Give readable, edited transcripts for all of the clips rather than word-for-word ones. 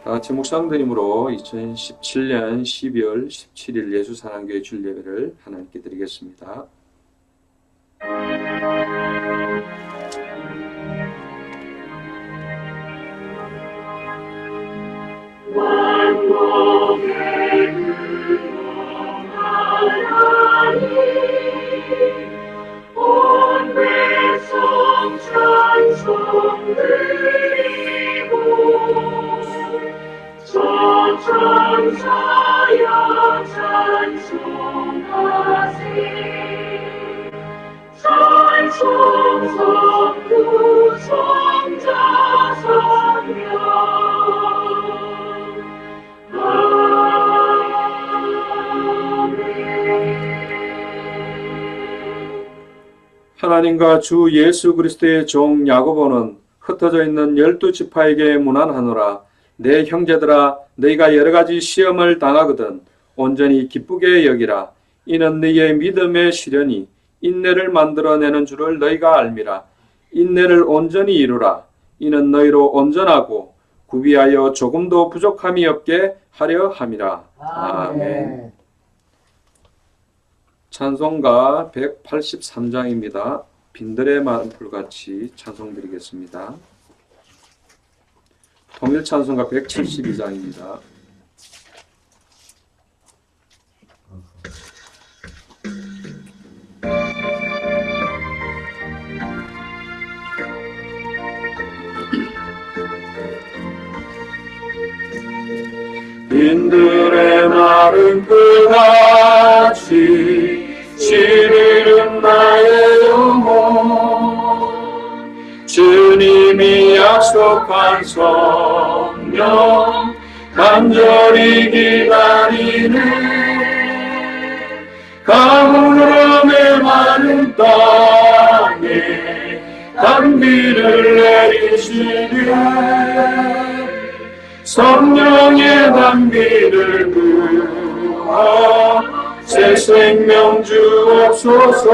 다 같이 묵상드림으로 2017년 12월 17일 예수사랑교회 주일예배를 하나님께 드리겠습니다. 온 백성 찬송 드리고 천천사여 찬송하세 찬송 성부 성자 성령 하나님과 주 예수 그리스도의 종 야고보는 흩어져 있는 12지파에게 문안하노라. 내 형제들아, 너희가 여러가지 시험을 당하거든 온전히 기쁘게 여기라. 이는 너희의 믿음의 시련이 인내를 만들어내는 줄을 너희가 알미라. 인내를 온전히 이루라. 이는 너희로 온전하고 구비하여 조금도 부족함이 없게 하려 함이라. 아멘. 찬송가 183장입니다. 빈들의 마음풀같이 찬송드리겠습니다. 통일찬송가 172장입니다. 빈들의 마른 풀같이 시리는 나의 영혼 주님이 약속한 성령 간절히 기다리네 가물음의 마른 땅에 단비를 내리시네 성령의 단비를 부어 새 생명 주옵소서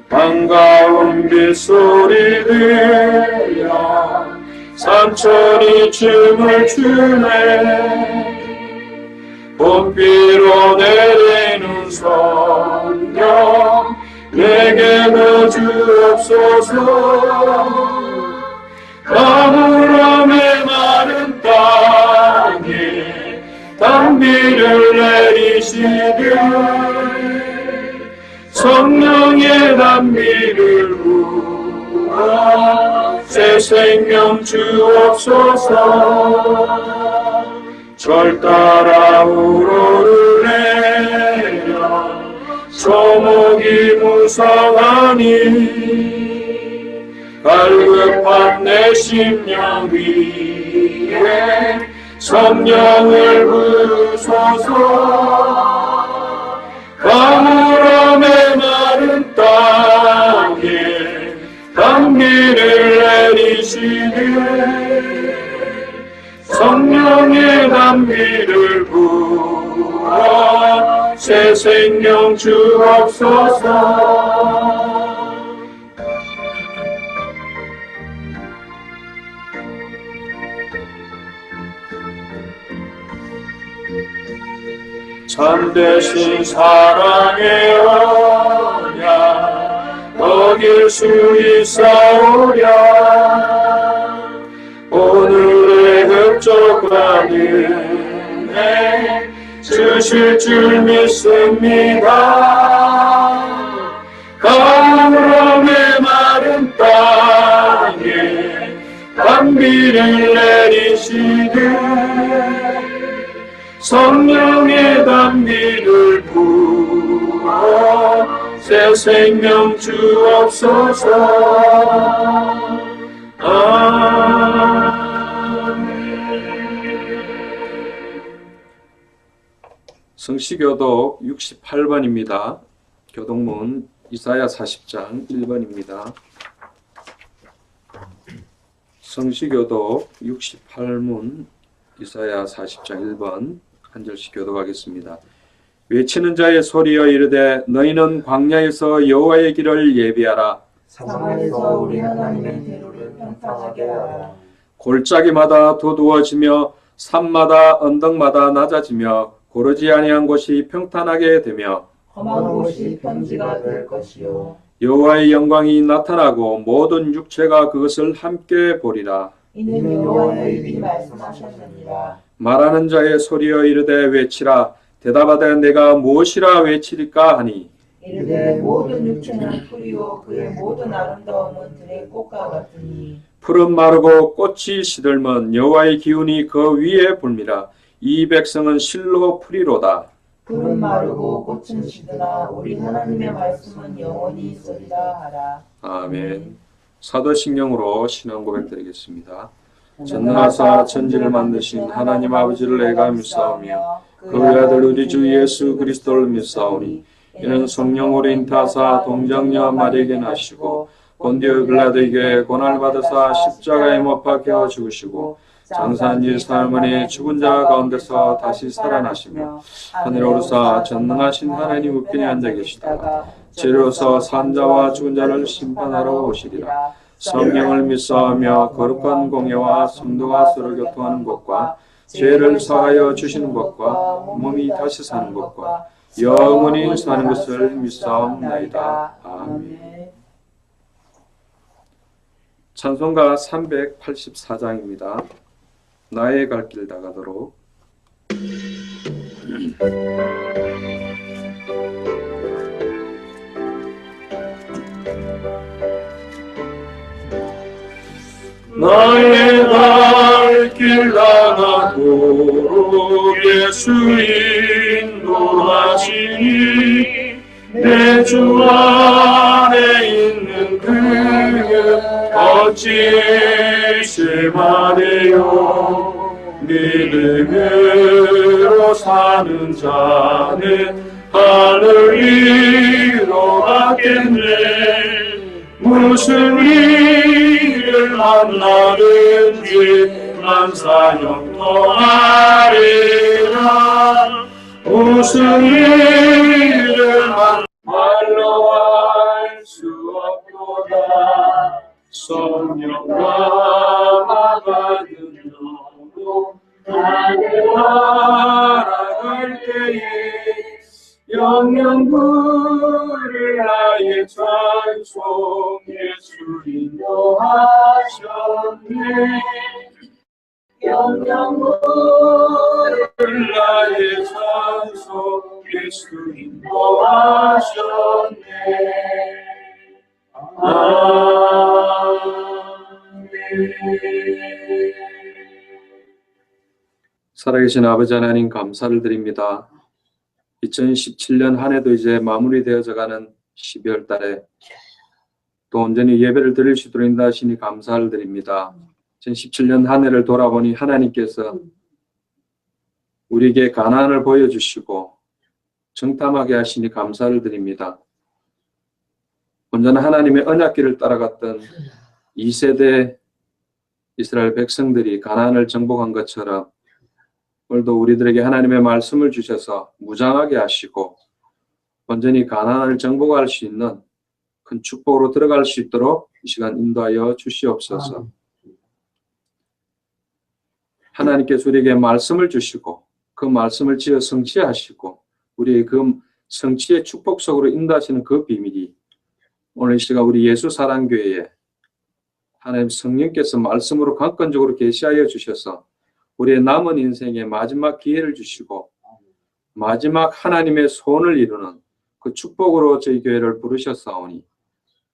반가운 빗소리 들려 산천이 춤을 추네 봄비로 내리는 성령 내게 넣어주옵소서 가물음의 마른 땅에 단비를 내리시되 성령의 단비를 부어 새 생명 주옵소서 절 따라 우러를 내려 소목이 무성하니 갈급한 내 심령 위에 성령을 부으소서 가물음의 마른 땅에 단비를 내리시네 성령의 단비를 부어 새 생명 주옵소서 참되신 사랑의 언약 어길 수 있사오랴 오늘의 흡족한 은혜 주실 줄 믿습니다 가물음의 마른 땅에 단비를 내리시되 성령의 단비를 부어 새 생명 주옵소서 성시교독 68번입니다. 교독문 이사야 40장 1번입니다. 성시교독 68문 이사야 40장 1번 한 절씩 교독하겠습니다. 외치는 자의 소리여 이르되 너희는 광야에서 여호와의 길을 예비하라. 사방에서 우리 하나님의 대로를 평탄하게 하라. 골짜기마다 두두워지며 산마다 언덕마다 낮아지며 고르지 아니한 곳이 평탄하게 되며 험한 곳이 평지가 될 것이요 여호와의 영광이 나타나고 모든 육체가 그것을 함께 보리라. 이는 여호와의 입이 말씀하셨느니라. 말하는 자의 소리여 이르되 외치라. 대답하되 내가 무엇이라 외치리까 하니 이르되 모든 육체는 풀이요 그의 모든 아름다움은 들의 꽃과 같으니 풀은 마르고 꽃이 시들면 여호와의 기운이 그 위에 불미라. 이 백성은 실로 풀이로다. 풀은 마르고 꽃은 시드나 우리 하나님의 말씀은 영원히 있으리라 하라. 아멘. 사도신경으로 신앙 고백 드리겠습니다. 전능하사 천지를 만드신 하나님 아버지를 내가 믿사오며 그의 아들 우리 주 예수 그리스도를 믿사오니 이는 성령으로 인타사 동정녀 마리에게 나시고 본디오 빌라도에게 고난을 받으사 십자가에 못 박혀 죽으시고 장사한 지 사흘 만에 죽은 자 가운데서 다시 살아나시며 하늘에 오르사 전능하신 하나님 우편에 앉아 계시다가 재로서 산 자와 죽은 자를 심판하러 오시리라. 성령을 믿사오며 거룩한 공예와 성도가 서로 교통하는 것과 죄를 사하여 주시는 것과 몸이 다시 사는 것과 영원히 사는 것을 믿사옵나이다. 아멘. 찬송가 384장입니다. 나의 갈 길 다가도록. 나의 갈 길 다가도록 예수 인도하시니 내 주 안에 있는 그는 어찌 실망해요. 믿음으로 사는 자는 하늘 위로 가겠네. 무슨 일을 만나든지 만사 형통하리라. 무슨 일을 말로 할 수 없도다. 성령과 받은 영으로 하늘 날아갈 때에 영영 부를 나의 찬송 예수 인도하셨네. 영영 부를 나의 찬송 예수 인도하셨네. 살아계신 아버지 하나님 감사를 드립니다. 2017년 한 해도 이제 마무리되어져가는 12월 달에 또 온전히 예배를 드릴 수 있도록 인도하시니 감사를 드립니다. 2017년 한 해를 돌아보니 하나님께서 우리에게 가나안을 보여주시고 정탐하게 하시니 감사를 드립니다. 온전한 하나님의 언약길을 따라갔던 2세대 이스라엘 백성들이 가나안을 정복한 것처럼 오늘도 우리들에게 하나님의 말씀을 주셔서 무장하게 하시고 온전히 가나안을 정복할 수 있는 큰 축복으로 들어갈 수 있도록 이 시간 인도하여 주시옵소서. 하나님께서 우리에게 말씀을 주시고 그 말씀을 지어 성취하시고 우리의 그 성취의 축복 속으로 인도하시는 그 비밀이 오늘 이 시간 우리 예수사랑교회에 하나님 성령께서 말씀으로 강권적으로 계시하여 주셔서 우리의 남은 인생의 마지막 기회를 주시고 마지막 하나님의 소원을 이루는 그 축복으로 저희 교회를 부르셨사오니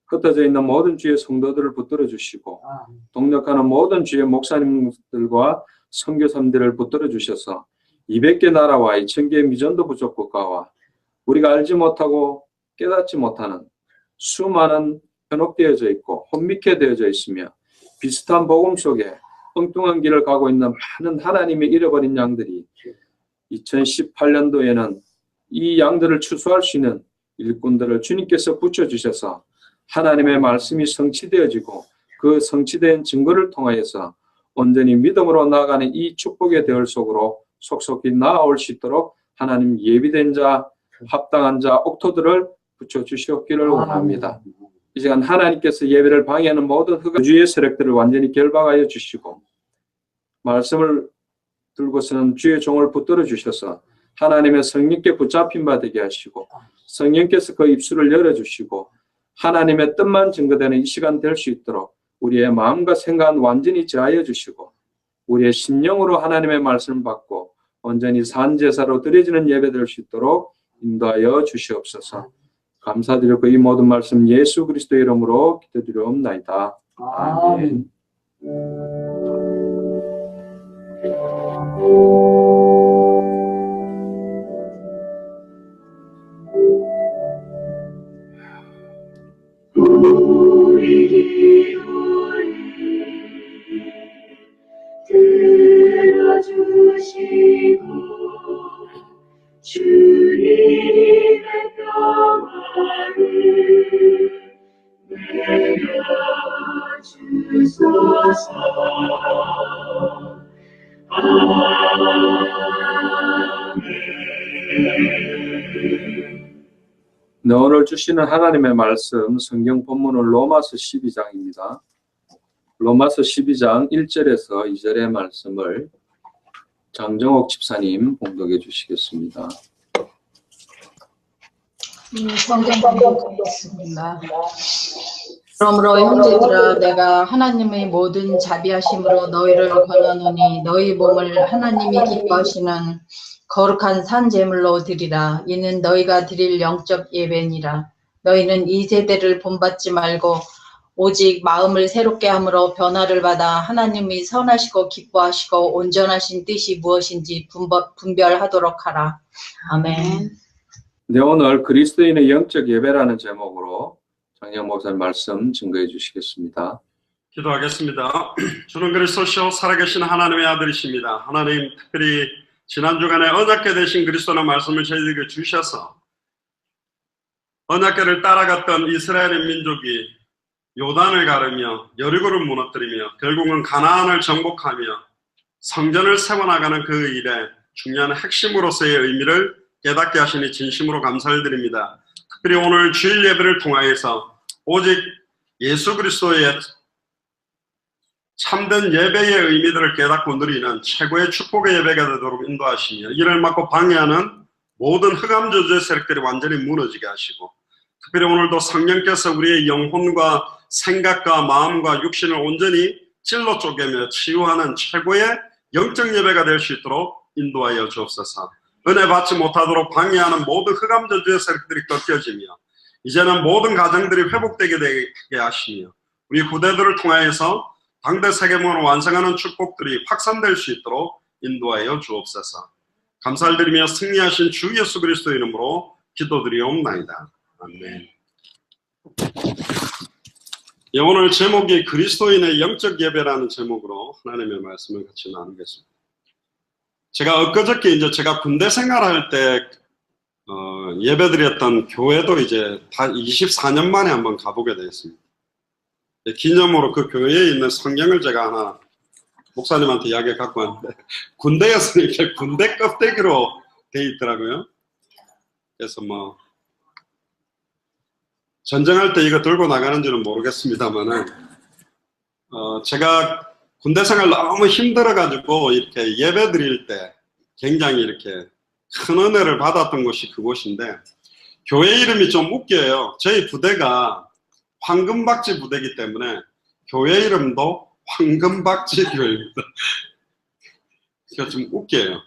흩어져 있는 모든 주의 성도들을 붙들어 주시고 동력하는 모든 주의 목사님들과 선교사님들을 붙들어 주셔서 200개 나라와 2000개의 미전도 부족 국가와 우리가 알지 못하고 깨닫지 못하는 수많은 현혹되어져 있고 혼미케 되어져 있으며 비슷한 복음 속에 엉뚱한 길을 가고 있는 많은 하나님의 잃어버린 양들이 2018년도에는 이 양들을 추수할 수 있는 일꾼들을 주님께서 붙여주셔서 하나님의 말씀이 성취되어지고 그 성취된 증거를 통하여서 온전히 믿음으로 나아가는 이 축복의 대열 속으로 속속히 나아올 수 있도록 하나님 예비된 자, 합당한 자, 옥토들을 붙여주시옵기를 원합니다. 이 시간 하나님께서 예배를 방해하는 모든 흑주의 세력들을 완전히 결박하여 주시고 말씀을 들고서는 주의 종을 붙들어 주셔서 하나님의 성령께 붙잡힌 바 되게 하시고 성령께서 그 입술을 열어주시고 하나님의 뜻만 증거되는 이 시간 될 수 있도록 우리의 마음과 생각은 완전히 제하여 주시고 우리의 심령으로 하나님의 말씀을 받고 온전히 산제사로 드려지는 예배 될 수 있도록 인도하여 주시옵소서. 감사드리고 이 모든 말씀 예수 그리스도의 이름으로 기도드리옵나이다. 아멘. 우리 기도를 들어주시고 주님의 평안을 내려주소서. 네, 오늘 주시는 하나님의 말씀 성경 본문은 로마서 12장입니다. 로마서 12장 1절에서 2절의 말씀을 장정옥 집사님 봉독해 주시겠습니다. 성경 봉독하겠습니다. 그러므로 형제들아 내가 하나님의 모든 자비하심으로 너희를 권하노니 너희 몸을 하나님이 기뻐하시는 거룩한 산 제물로 드리라. 이는 너희가 드릴 영적 예배니라. 너희는 이 세대를 본받지 말고 오직 마음을 새롭게 함으로 변화를 받아 하나님이 선하시고 기뻐하시고 온전하신 뜻이 무엇인지 분별하도록 하라. 아멘. 네, 오늘 그리스도인의 영적 예배라는 제목으로 장영 목사님 말씀 증거해 주시겠습니다. 기도하겠습니다. 주는 그리스도시요 살아계신 하나님의 아들이십니다. 하나님, 특별히 지난 주간에 언약궤 되신 그리스도의 말씀을 저희들에게 주셔서 언약궤를 따라갔던 이스라엘의 민족이 요단을 가르며 여리고를 무너뜨리며 결국은 가나안을 정복하며 성전을 세워나가는 그 일에 중요한 핵심으로서의 의미를 깨닫게 하시니 진심으로 감사를 드립니다. 특별히 오늘 주일 예배를 통하여서 오직 예수 그리스도의 참된 예배의 의미들을 깨닫고 누리는 최고의 축복의 예배가 되도록 인도하시며 이를 막고 방해하는 모든 흑암저주의 세력들이 완전히 무너지게 하시고 특별히 오늘도 성령께서 우리의 영혼과 생각과 마음과 육신을 온전히 찔러 쪼개며 치유하는 최고의 영적 예배가 될 수 있도록 인도하여 주옵소서. 은혜 받지 못하도록 방해하는 모든 흑암저주의 세력들이 꺾여지며 이제는 모든 가정들이 회복되게 되게 하시며 우리 후대들을 통하여서 당대 세계문을 완성하는 축복들이 확산될 수 있도록 인도하여 주옵소서. 감사를 드리며 승리하신 주 예수 그리스도 이름으로 기도드리옵나이다. 아멘. 예, 오늘 제목이 그리스도인의 영적 예배라는 제목으로 하나님의 말씀을 같이 나누겠습니다. 제가 엊그저께 제가 군대 생활할 때 예배드렸던 교회도 이제 다 24년 만에 한번 가보게 되었습니다. 기념으로 그 교회에 있는 성경을 제가 하나 목사님한테 이야기 갖고 왔는데 군대에서 이렇게 군대 껍데기로 돼 있더라고요. 그래서 뭐 전쟁할 때 이거 들고 나가는지는 모르겠습니다만은 제가 군대 생활 너무 힘들어가지고 이렇게 예배 드릴 때 굉장히 이렇게 큰 은혜를 받았던 곳이 그곳인데 교회 이름이 좀 웃겨요. 저희 부대가 황금박지 부대이기 때문에 교회 이름도 황금박지 교회입니다. 그러니까 좀 웃겨요.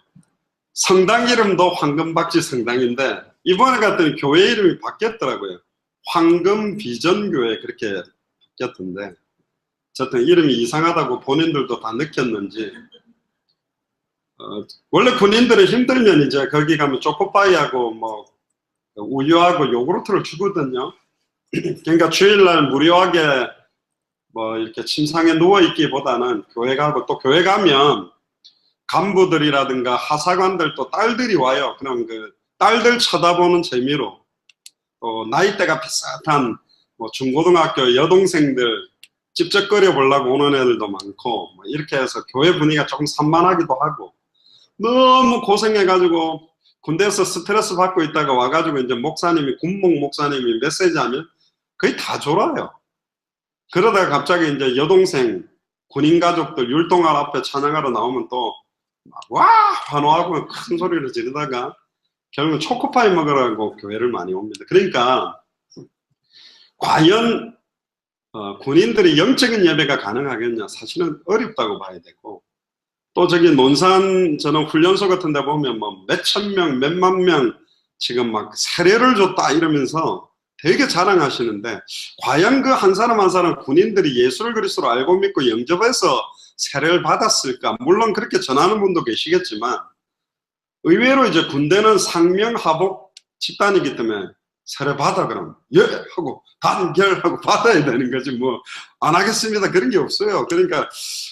성당 이름도 황금박지 성당인데 이번에 갔더니 교회 이름이 바뀌었더라고요. 황금비전교회 그렇게 바뀌었던데 어쨌든 이름이 이상하다고 본인들도 다 느꼈는지 원래 군인들은 힘들면 이제 거기 가면 초코파이하고 뭐 우유하고 요구르트를 주거든요. 그러니까 주일날 무료하게 뭐 이렇게 침상에 누워있기보다는 교회 가고 또 교회 가면 간부들이라든가 하사관들 또 딸들이 와요. 그럼 그 딸들 쳐다보는 재미로 또 나이대가 비슷한 뭐 중고등학교 여동생들 찝쩍거려 보려고 오는 애들도 많고 뭐 이렇게 해서 교회 분위기가 조금 산만하기도 하고 너무 고생해가지고 군대에서 스트레스 받고 있다가 와가지고 이제 목사님이 군목 목사님이 메시지 하면 거의 다 졸아요. 그러다가 갑자기 이제 여동생 군인 가족들 율동할 앞에 찬양하러 나오면 또 와 환호하고 큰 소리를 지르다가 결국은 초코파이 먹으라고 교회를 많이 옵니다. 그러니까 과연 군인들이 영적인 예배가 가능하겠냐? 사실은 어렵다고 봐야 되고, 또 저기 논산 저는 훈련소 같은 데 보면 뭐 몇천 명, 몇만 명 지금 막 세례를 줬다 이러면서 되게 자랑하시는데, 과연 그 한 사람 한 사람 군인들이 예수를 그리스도로 알고 믿고 영접해서 세례를 받았을까? 물론 그렇게 전하는 분도 계시겠지만, 의외로 이제 군대는 상명하복 집단이기 때문에 세례 받아 그러면 예 하고 단결하고 받아야 되는 거지, 뭐 안 하겠습니다 그런 게 없어요. 그러니까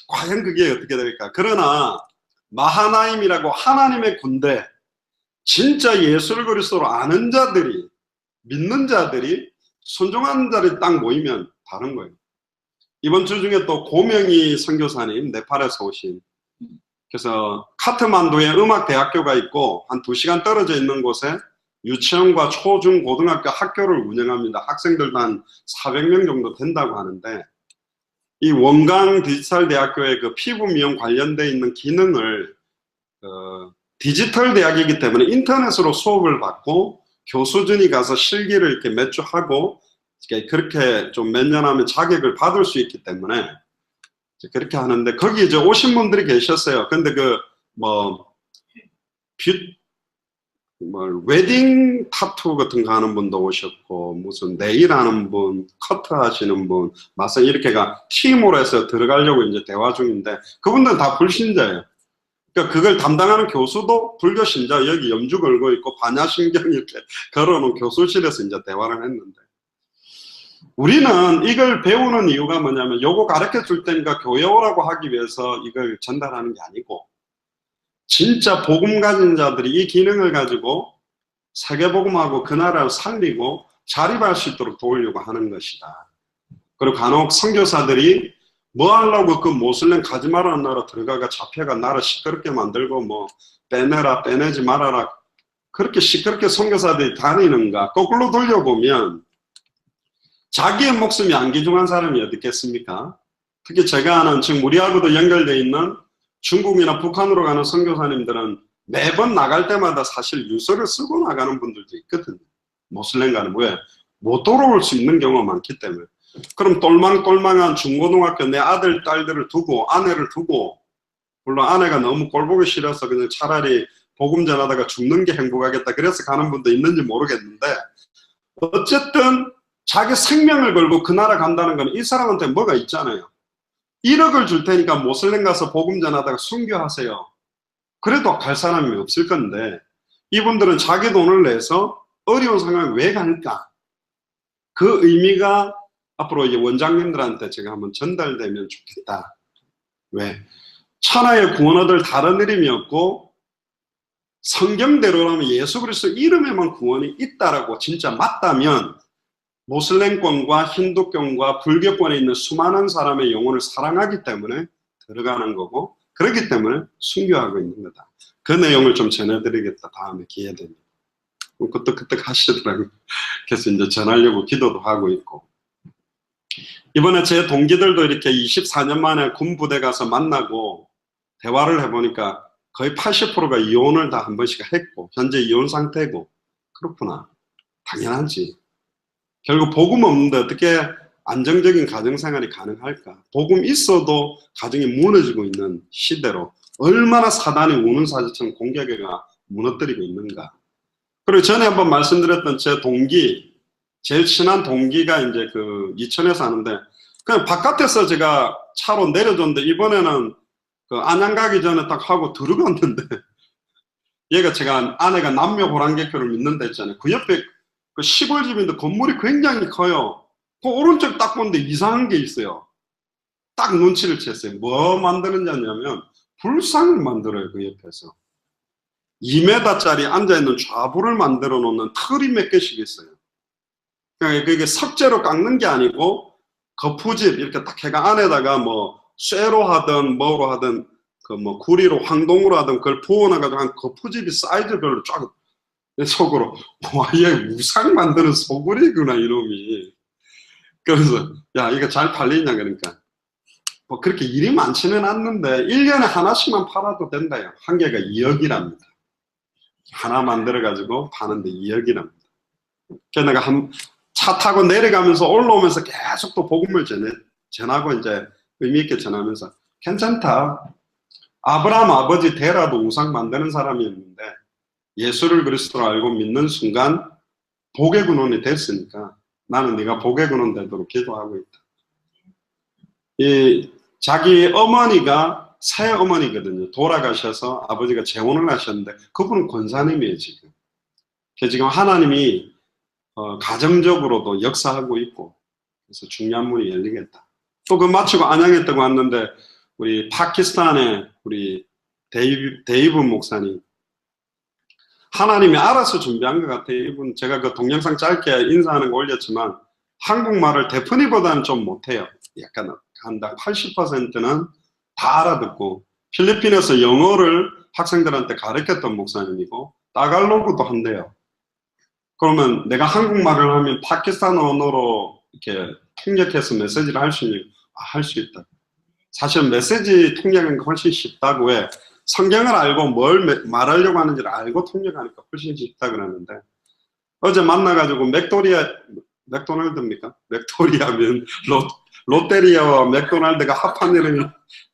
과연 그게 어떻게 될까? 그러나 마하나임이라고 하나님의 군대, 진짜 예수를 그리스도로 아는 자들이, 믿는 자들이, 순종하는 자들이 딱 모이면 다른 거예요. 이번 주 중에 또 고명희 선교사님, 네팔에서 오신, 그래서 카트만두에 음악대학교가 있고 한 2시간 떨어져 있는 곳에 유치원과 초중 고등학교 학교를 운영합니다. 학생들도 한 400명 정도 된다고 하는데, 이 원강 디지털 대학교의 그 피부 미용 관련돼 있는 기능을 디지털 대학이기 때문에 인터넷으로 수업을 받고 교수진이 가서 실기를 이렇게 몇 주 하고 그렇게 좀 몇 년 하면 자격을 받을 수 있기 때문에 그렇게 하는데, 거기 이제 오신 분들이 계셨어요. 근데 웨딩 타투 같은 거 하는 분도 오셨고, 무슨 네일 하는 분, 커트 하시는 분, 마사 이렇게가 팀으로 해서 들어가려고 이제 대화 중인데, 그분들은 다 불신자예요. 그러니까 그걸 담당하는 교수도 불교 신자, 여기 염주 걸고 있고 반야신경 이렇게 걸어놓은 교수실에서 이제 대화를 했는데, 우리는 이걸 배우는 이유가 뭐냐면, 요거 가르쳐 줄 테니까 교회 오라고 하기 위해서 이걸 전달하는 게 아니고, 진짜 복음 가진 자들이 이 기능을 가지고 세계복음하고 그 나라를 살리고 자립할 수 있도록 도우려고 하는 것이다. 그리고 간혹 선교사들이 뭐 하려고 그 모슬렘 가지 말라는 나라 들어가가 잡혀가 나라 시끄럽게 만들고 뭐 빼내라 빼내지 말아라, 그렇게 시끄럽게 선교사들이 다니는가? 거꾸로 돌려보면 자기의 목숨이 안 귀중한 사람이 어디 있겠습니까? 특히 제가 아는, 지금 우리하고도 연결되어 있는 중국이나 북한으로 가는 선교사님들은 매번 나갈 때마다 사실 유서를 쓰고 나가는 분들도 있거든요. 모슬렘 가는, 왜? 못 돌아올 수 있는 경우가 많기 때문에. 그럼 똘망똘망한 중고등학교 내 아들, 딸들을 두고, 아내를 두고, 물론 아내가 너무 꼴보기 싫어서 그냥 차라리 복음 전하다가 죽는 게 행복하겠다 그래서 가는 분도 있는지 모르겠는데, 어쨌든 자기 생명을 걸고 그 나라 간다는 건 이 사람한테 뭐가 있잖아요. 1억을 줄 테니까 모슬렘 가서 복음 전하다가 순교하세요. 그래도 갈 사람이 없을 건데, 이분들은 자기 돈을 내서 어려운 상황에 왜 갈까? 그 의미가 앞으로 이제 원장님들한테 제가 한번 전달되면 좋겠다. 왜? 천하의 구원 얻을 다른 이름이 없고, 성경대로라면 예수 그리스도 이름에만 구원이 있다라고 진짜 맞다면, 모슬렘권과 힌두권과 불교권에 있는 수많은 사람의 영혼을 사랑하기 때문에 들어가는 거고, 그렇기 때문에 순교하고 있는 거다. 그 내용을 좀 전해드리겠다, 다음에 기회 되면. 그때 하시더라고요. 그래서 이제 전하려고 기도도 하고 있고. 이번에 제 동기들도 이렇게 24년 만에 군부대 가서 만나고 대화를 해보니까 거의 80%가 이혼을 다 한 번씩 했고, 현재 이혼 상태고, 그렇구나. 당연하지. 결국 복음 없는데 어떻게 안정적인 가정생활이 가능할까? 복음 있어도 가정이 무너지고 있는 시대로 얼마나 사단이 우는 사자처럼 공격해가 무너뜨리고 있는가. 그리고 전에 한번 말씀드렸던 제 동기, 제일 친한 동기가 이제 그 이천에 사는데, 그냥 바깥에서 제가 차로 내려줬는데, 이번에는 그 안양 가기 전에 딱 하고 들어갔는데, 얘가 제가 아내가 남녀 호랑개교를 믿는다 했잖아요. 그 옆에 그 시골집인데 건물이 굉장히 커요. 그 오른쪽 딱 보는데 이상한 게 있어요. 딱 눈치를 챘어요. 뭐 만드느냐면 불상을 만들어요. 그 옆에서 2m짜리 앉아있는 좌불을 만들어 놓는 틀이 몇 개씩 있어요. 그러니까 그게 석재로 깎는 게 아니고 거푸집 이렇게 딱 해가 안에다가 뭐 쇠로 하든 뭐로 하든 그 뭐 구리로 황동으로 하든 그걸 부어놔가지고 한 거푸집이 사이즈별로 쫙 내 속으로, 와, 얘 우상 만드는 소굴이구나, 이놈이. 그래서, 야, 이거 잘 팔리냐, 그러니까. 뭐 그렇게 일이 많지는 않는데 1년에 하나씩만 팔아도 된다요. 한 개가 2억이랍니다. 하나 만들어가지고 파는데 2억이랍니다. 그래서 내가 차 타고 내려가면서 올라오면서 계속 또 복음을 전하고 이제 의미 있게 전하면서 괜찮다. 아브라함 아버지 데라도 우상 만드는 사람이었는데 예수를 그리스도로 알고 믿는 순간 복의 근원이 됐으니까 나는 네가 복의 근원 되도록 기도하고 있다. 이 자기 어머니가 새어머니거든요. 돌아가셔서 아버지가 재혼을 하셨는데 그분은 권사님이에요 지금. 지금 하나님이 가정적으로도 역사하고 있고 그래서 중요한 문이 열리겠다. 또 그 마치고 안양했다고 왔는데 우리 파키스탄의 우리 데이브 목사님 하나님이 알아서 준비한 것 같아요. 이분 제가 그 동영상 짧게 인사하는 거 올렸지만 한국말을 데프니보다는 좀 못해요. 약간 한 80%는 다 알아듣고 필리핀에서 영어를 학생들한테 가르쳤던 목사님이고 따갈로그도 한대요. 그러면 내가 한국말을 하면 파키스탄 언어로 이렇게 통역해서 메시지를 할 수 있는 할 수 있다. 사실 메시지 통역은 훨씬 쉽다고 해. 성경을 알고 뭘 말하려고 하는지를 알고 통역하니까 훨씬 쉽다 그러는데 어제 만나가지고 맥도날드입니까? 맥도리아면 롯데리아와 맥도날드가 합한 이름이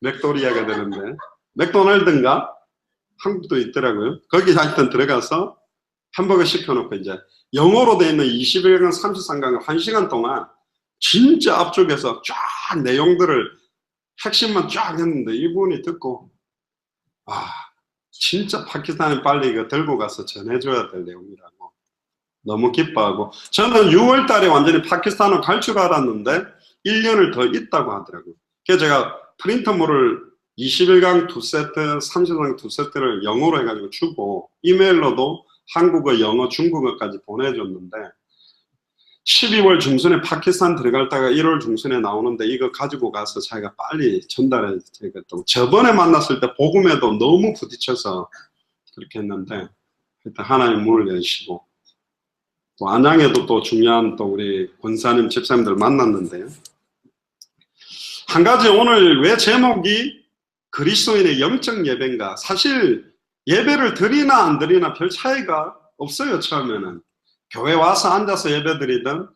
맥도리아가 되는데 맥도날드인가? 한국도 있더라고요. 거기 하여튼 들어가서 햄버거 시켜놓고 이제 영어로 되어 있는 21강 33강을 1시간 동안 진짜 앞쪽에서 쫙 내용들을 핵심만 쫙 했는데 이분이 듣고 진짜 파키스탄에 빨리 이거 들고 가서 전해줘야 될 내용이라고 너무 기뻐하고 저는 6월 달에 완전히 파키스탄을 갈 줄 알았는데 1년을 더 있다고 하더라고요. 그래서 제가 프린터물을 21강 2세트, 30강 2세트를 영어로 해가지고 주고 이메일로도 한국어, 영어, 중국어까지 보내줬는데 12월 중순에 파키스탄 들어갈다가 1월 중순에 나오는데 이거 가지고 가서 자기가 빨리 전달해 제가 또 저번에 만났을 때 복음에도 너무 부딪혀서 그렇게 했는데 일단 하나님 문을 여시고 또 안양에도 또 중요한 또 우리 권사님 집사님들 만났는데요. 한 가지 오늘 왜 제목이 그리스도인의 영적 예배인가? 사실 예배를 드리나 안 드리나 별 차이가 없어요. 처음에는 교회 와서 앉아서 예배 드리든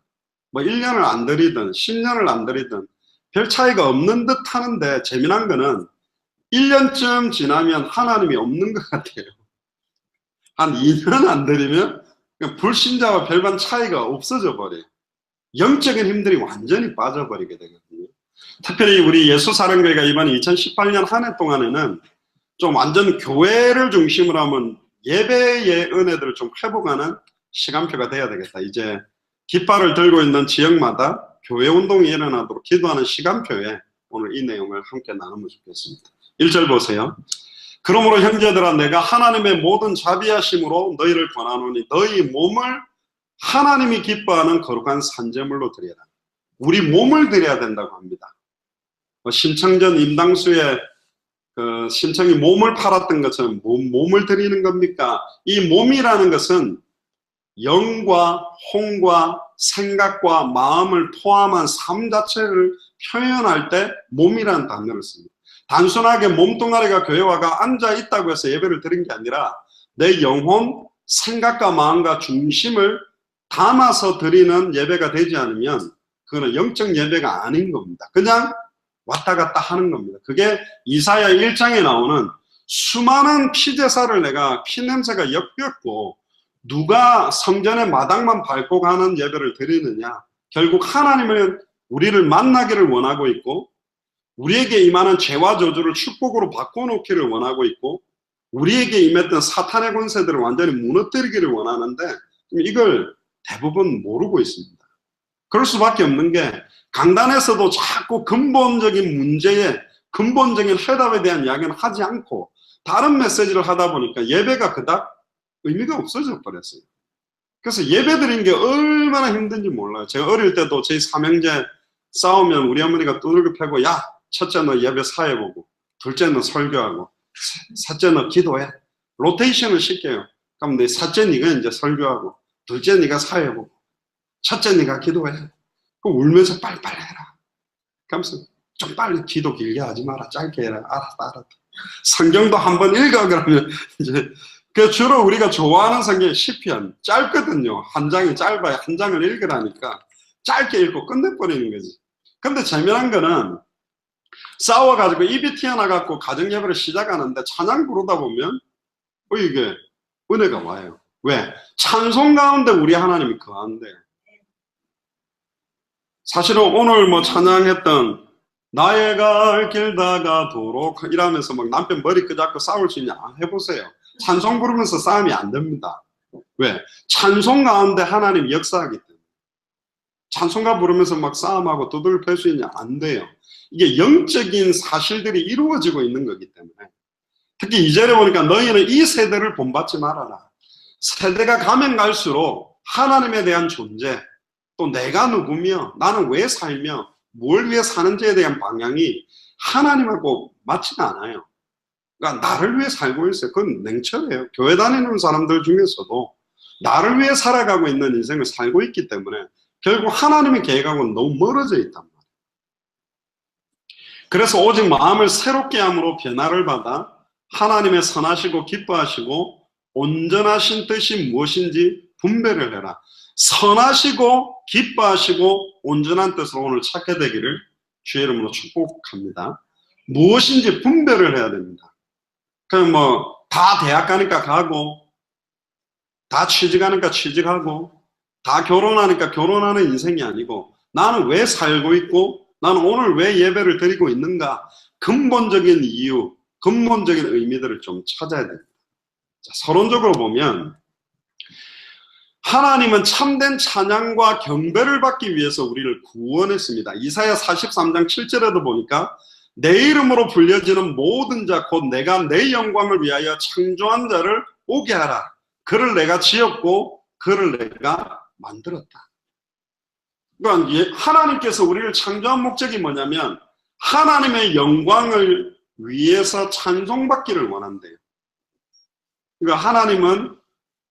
뭐 1년을 안 드리든 10년을 안 드리든 별 차이가 없는 듯 하는데 재미난 거는 1년쯤 지나면 하나님이 없는 것 같아요. 한 2년 안 드리면 불신자와 별반 차이가 없어져 버려요. 영적인 힘들이 완전히 빠져버리게 되거든요. 특별히 우리 예수사랑교회가 이번 2018년 한 해 동안에는 좀 완전 교회를 중심으로 하면 예배의 은혜들을 좀 회복하는 시간표가 돼야 되겠다. 이제 깃발을 들고 있는 지역마다 교회 운동이 일어나도록 기도하는 시간표에 오늘 이 내용을 함께 나누면 좋겠습니다. 1절 보세요. 그러므로 형제들아 내가 하나님의 모든 자비하심으로 너희를 권하노니 너희 몸을 하나님이 기뻐하는 거룩한 산제물로 드려라. 우리 몸을 드려야 된다고 합니다. 심청전 임당수의 심청이 몸을 팔았던 것처럼 몸을 드리는 겁니까? 이 몸이라는 것은 영과 혼과 생각과 마음을 포함한 삶 자체를 표현할 때 몸이라는 단어를 씁니다. 단순하게 몸뚱아리가 교회 와가 앉아 있다고 해서 예배를 드린 게 아니라 내 영혼, 생각과 마음과 중심을 담아서 드리는 예배가 되지 않으면 그거는 영적 예배가 아닌 겁니다. 그냥 왔다 갔다 하는 겁니다. 그게 이사야 1장에 나오는 수많은 피제사를 내가 피냄새가 역겹고 누가 성전의 마당만 밟고 가는 예배를 드리느냐. 결국 하나님은 우리를 만나기를 원하고 있고 우리에게 임하는 죄와 저주를 축복으로 바꿔놓기를 원하고 있고 우리에게 임했던 사탄의 권세들을 완전히 무너뜨리기를 원하는데 이걸 대부분 모르고 있습니다. 그럴 수밖에 없는 게 강단에서도 자꾸 근본적인 문제에 근본적인 해답에 대한 이야기는 하지 않고 다른 메시지를 하다 보니까 예배가 그닥 의미가 없어져 버렸어요. 그래서 예배 드리는 게 얼마나 힘든지 몰라요. 제가 어릴 때도 저희 삼형제 싸우면 우리 어머니가 두들겨 패고 야 첫째 너 예배 사회보고 둘째 너 설교하고 셋째 너 기도해. 로테이션을 시켜요. 그럼 내 셋째 네가 이제 설교하고 둘째 네가 사회보고 첫째 네가 기도해. 그럼 울면서 빨리빨리 해라. 그러면서 좀 빨리 기도 길게 하지 마라. 짧게 해라. 알았다. 성경도 한번 읽어. 그러면 이제 그 주로 우리가 좋아하는 성경이 시편 짧거든요. 한 장이 짧아야 한 장을 읽으라니까 짧게 읽고 끝내버리는 거지. 근데 재미난 거는 싸워가지고 입이 튀어나가고 가정예배를 시작하는데 찬양 부르다 보면 이게 은혜가 와요. 왜? 찬송 가운데 우리 하나님이 거한대. 사실은 오늘 뭐 찬양했던 나의 갈 길 다가도록 이러면서 막 남편 머리 끄잡고 싸울 수 있냐? 해보세요. 찬송 부르면서 싸움이 안 됩니다. 왜? 찬송 가운데 하나님 역사하기 때문에. 찬송가 부르면서 막 싸움하고 두들 펼 수 있냐? 안 돼요. 이게 영적인 사실들이 이루어지고 있는 거기 때문에. 특히 2절에 보니까 너희는 이 세대를 본받지 말아라. 세대가 가면 갈수록 하나님에 대한 존재, 또 내가 누구며 나는 왜 살며 뭘 위해 사는지에 대한 방향이 하나님하고 맞지가 않아요. 그러니까 나를 위해 살고 있어요. 그건 냉철해요. 교회 다니는 사람들 중에서도 나를 위해 살아가고 있는 인생을 살고 있기 때문에 결국 하나님의 계획하고는 너무 멀어져 있단 말이에요. 그래서 오직 마음을 새롭게 함으로 변화를 받아 하나님의 선하시고 기뻐하시고 온전하신 뜻이 무엇인지 분별을 해라. 선하시고 기뻐하시고 온전한 뜻으로 오늘 찾게 되기를 주의 이름으로 축복합니다. 무엇인지 분별을 해야 됩니다. 그냥 뭐 다 대학 가니까 가고 다 취직하니까 취직하고 다 결혼하니까 결혼하는 인생이 아니고 나는 왜 살고 있고 나는 오늘 왜 예배를 드리고 있는가 근본적인 이유, 근본적인 의미들을 좀 찾아야 됩니다. 자, 서론적으로 보면 하나님은 참된 찬양과 경배를 받기 위해서 우리를 구원했습니다. 이사야 43장 7절에도 보니까 내 이름으로 불려지는 모든 자 곧 내가 내 영광을 위하여 창조한 자를 오게 하라. 그를 내가 지었고 그를 내가 만들었다. 그러니까 하나님께서 우리를 창조한 목적이 뭐냐면 하나님의 영광을 위해서 찬송받기를 원한대요. 그러니까 하나님은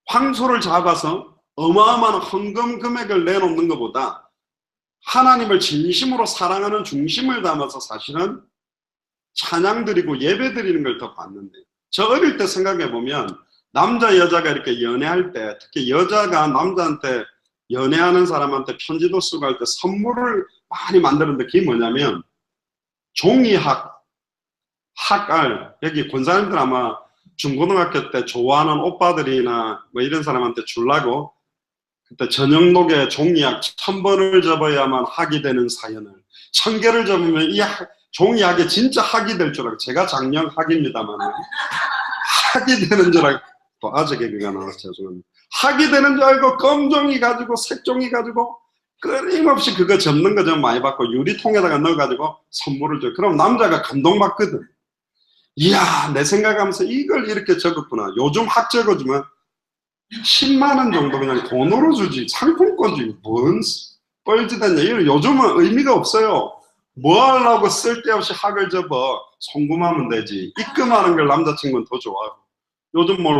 황소를 잡아서 어마어마한 헌금 금액을 내놓는 것보다 하나님을 진심으로 사랑하는 중심을 담아서 사실은 찬양 드리고 예배 드리는 걸 더 받는데요. 저 어릴 때 생각해 보면 남자 여자가 이렇게 연애할 때 특히 여자가 남자한테 연애하는 사람한테 편지도 쓰고 할 때 선물을 많이 만드는데 그게 뭐냐면 종이학, 학알, 여기 권사님들 아마 중고등학교 때 좋아하는 오빠들이나 뭐 이런 사람한테 주려고 그때 저녁록에 종이학 1000번을 접어야만 학이 되는 사연을 1000개를 접으면 이 종이학이 진짜 학이 될 줄 알고 제가 작년 학입니다만 학이 되는 줄 알고 또 아재 개그가 나와서 죄송합니다. 학이 되는 줄 알고 검종이 가지고 색종이 가지고 끊임없이 그거 접는 거 좀 많이 받고 유리통에다가 넣어가지고 선물을 줘요. 그럼 남자가 감동받거든. 이야 내 생각하면서 이걸 이렇게 적었구나. 요즘 학 적어주면 10만 원 정도 그냥 돈으로 주지 상품권 주지 뭔 뻘짓했냐. 이건 요즘은 의미가 없어요. 뭐 하려고 쓸데없이 학을 접어 송금하면 되지. 입금하는 걸 남자친구는 더 좋아하고 요즘 뭐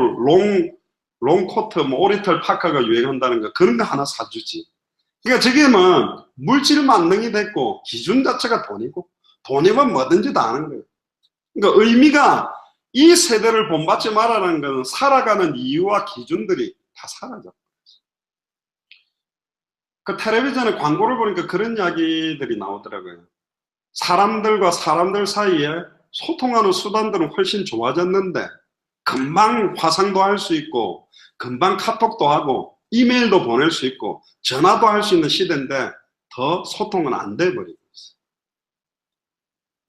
롱코트 뭐 오리털 파카가 유행한다는 거 그런 거 하나 사주지. 그러니까 지금은 물질 만능이 됐고 기준 자체가 돈이고 돈이면 뭐든지 다 하는 거예요. 그러니까 의미가 이 세대를 본받지 말아라는 것은 살아가는 이유와 기준들이 다 사라져. 그 텔레비전에 광고를 보니까 그런 이야기들이 나오더라고요. 사람들과 사람들 사이에 소통하는 수단들은 훨씬 좋아졌는데 금방 화상도 할 수 있고 금방 카톡도 하고 이메일도 보낼 수 있고 전화도 할 수 있는 시대인데 더 소통은 안 돼버리고 있어요.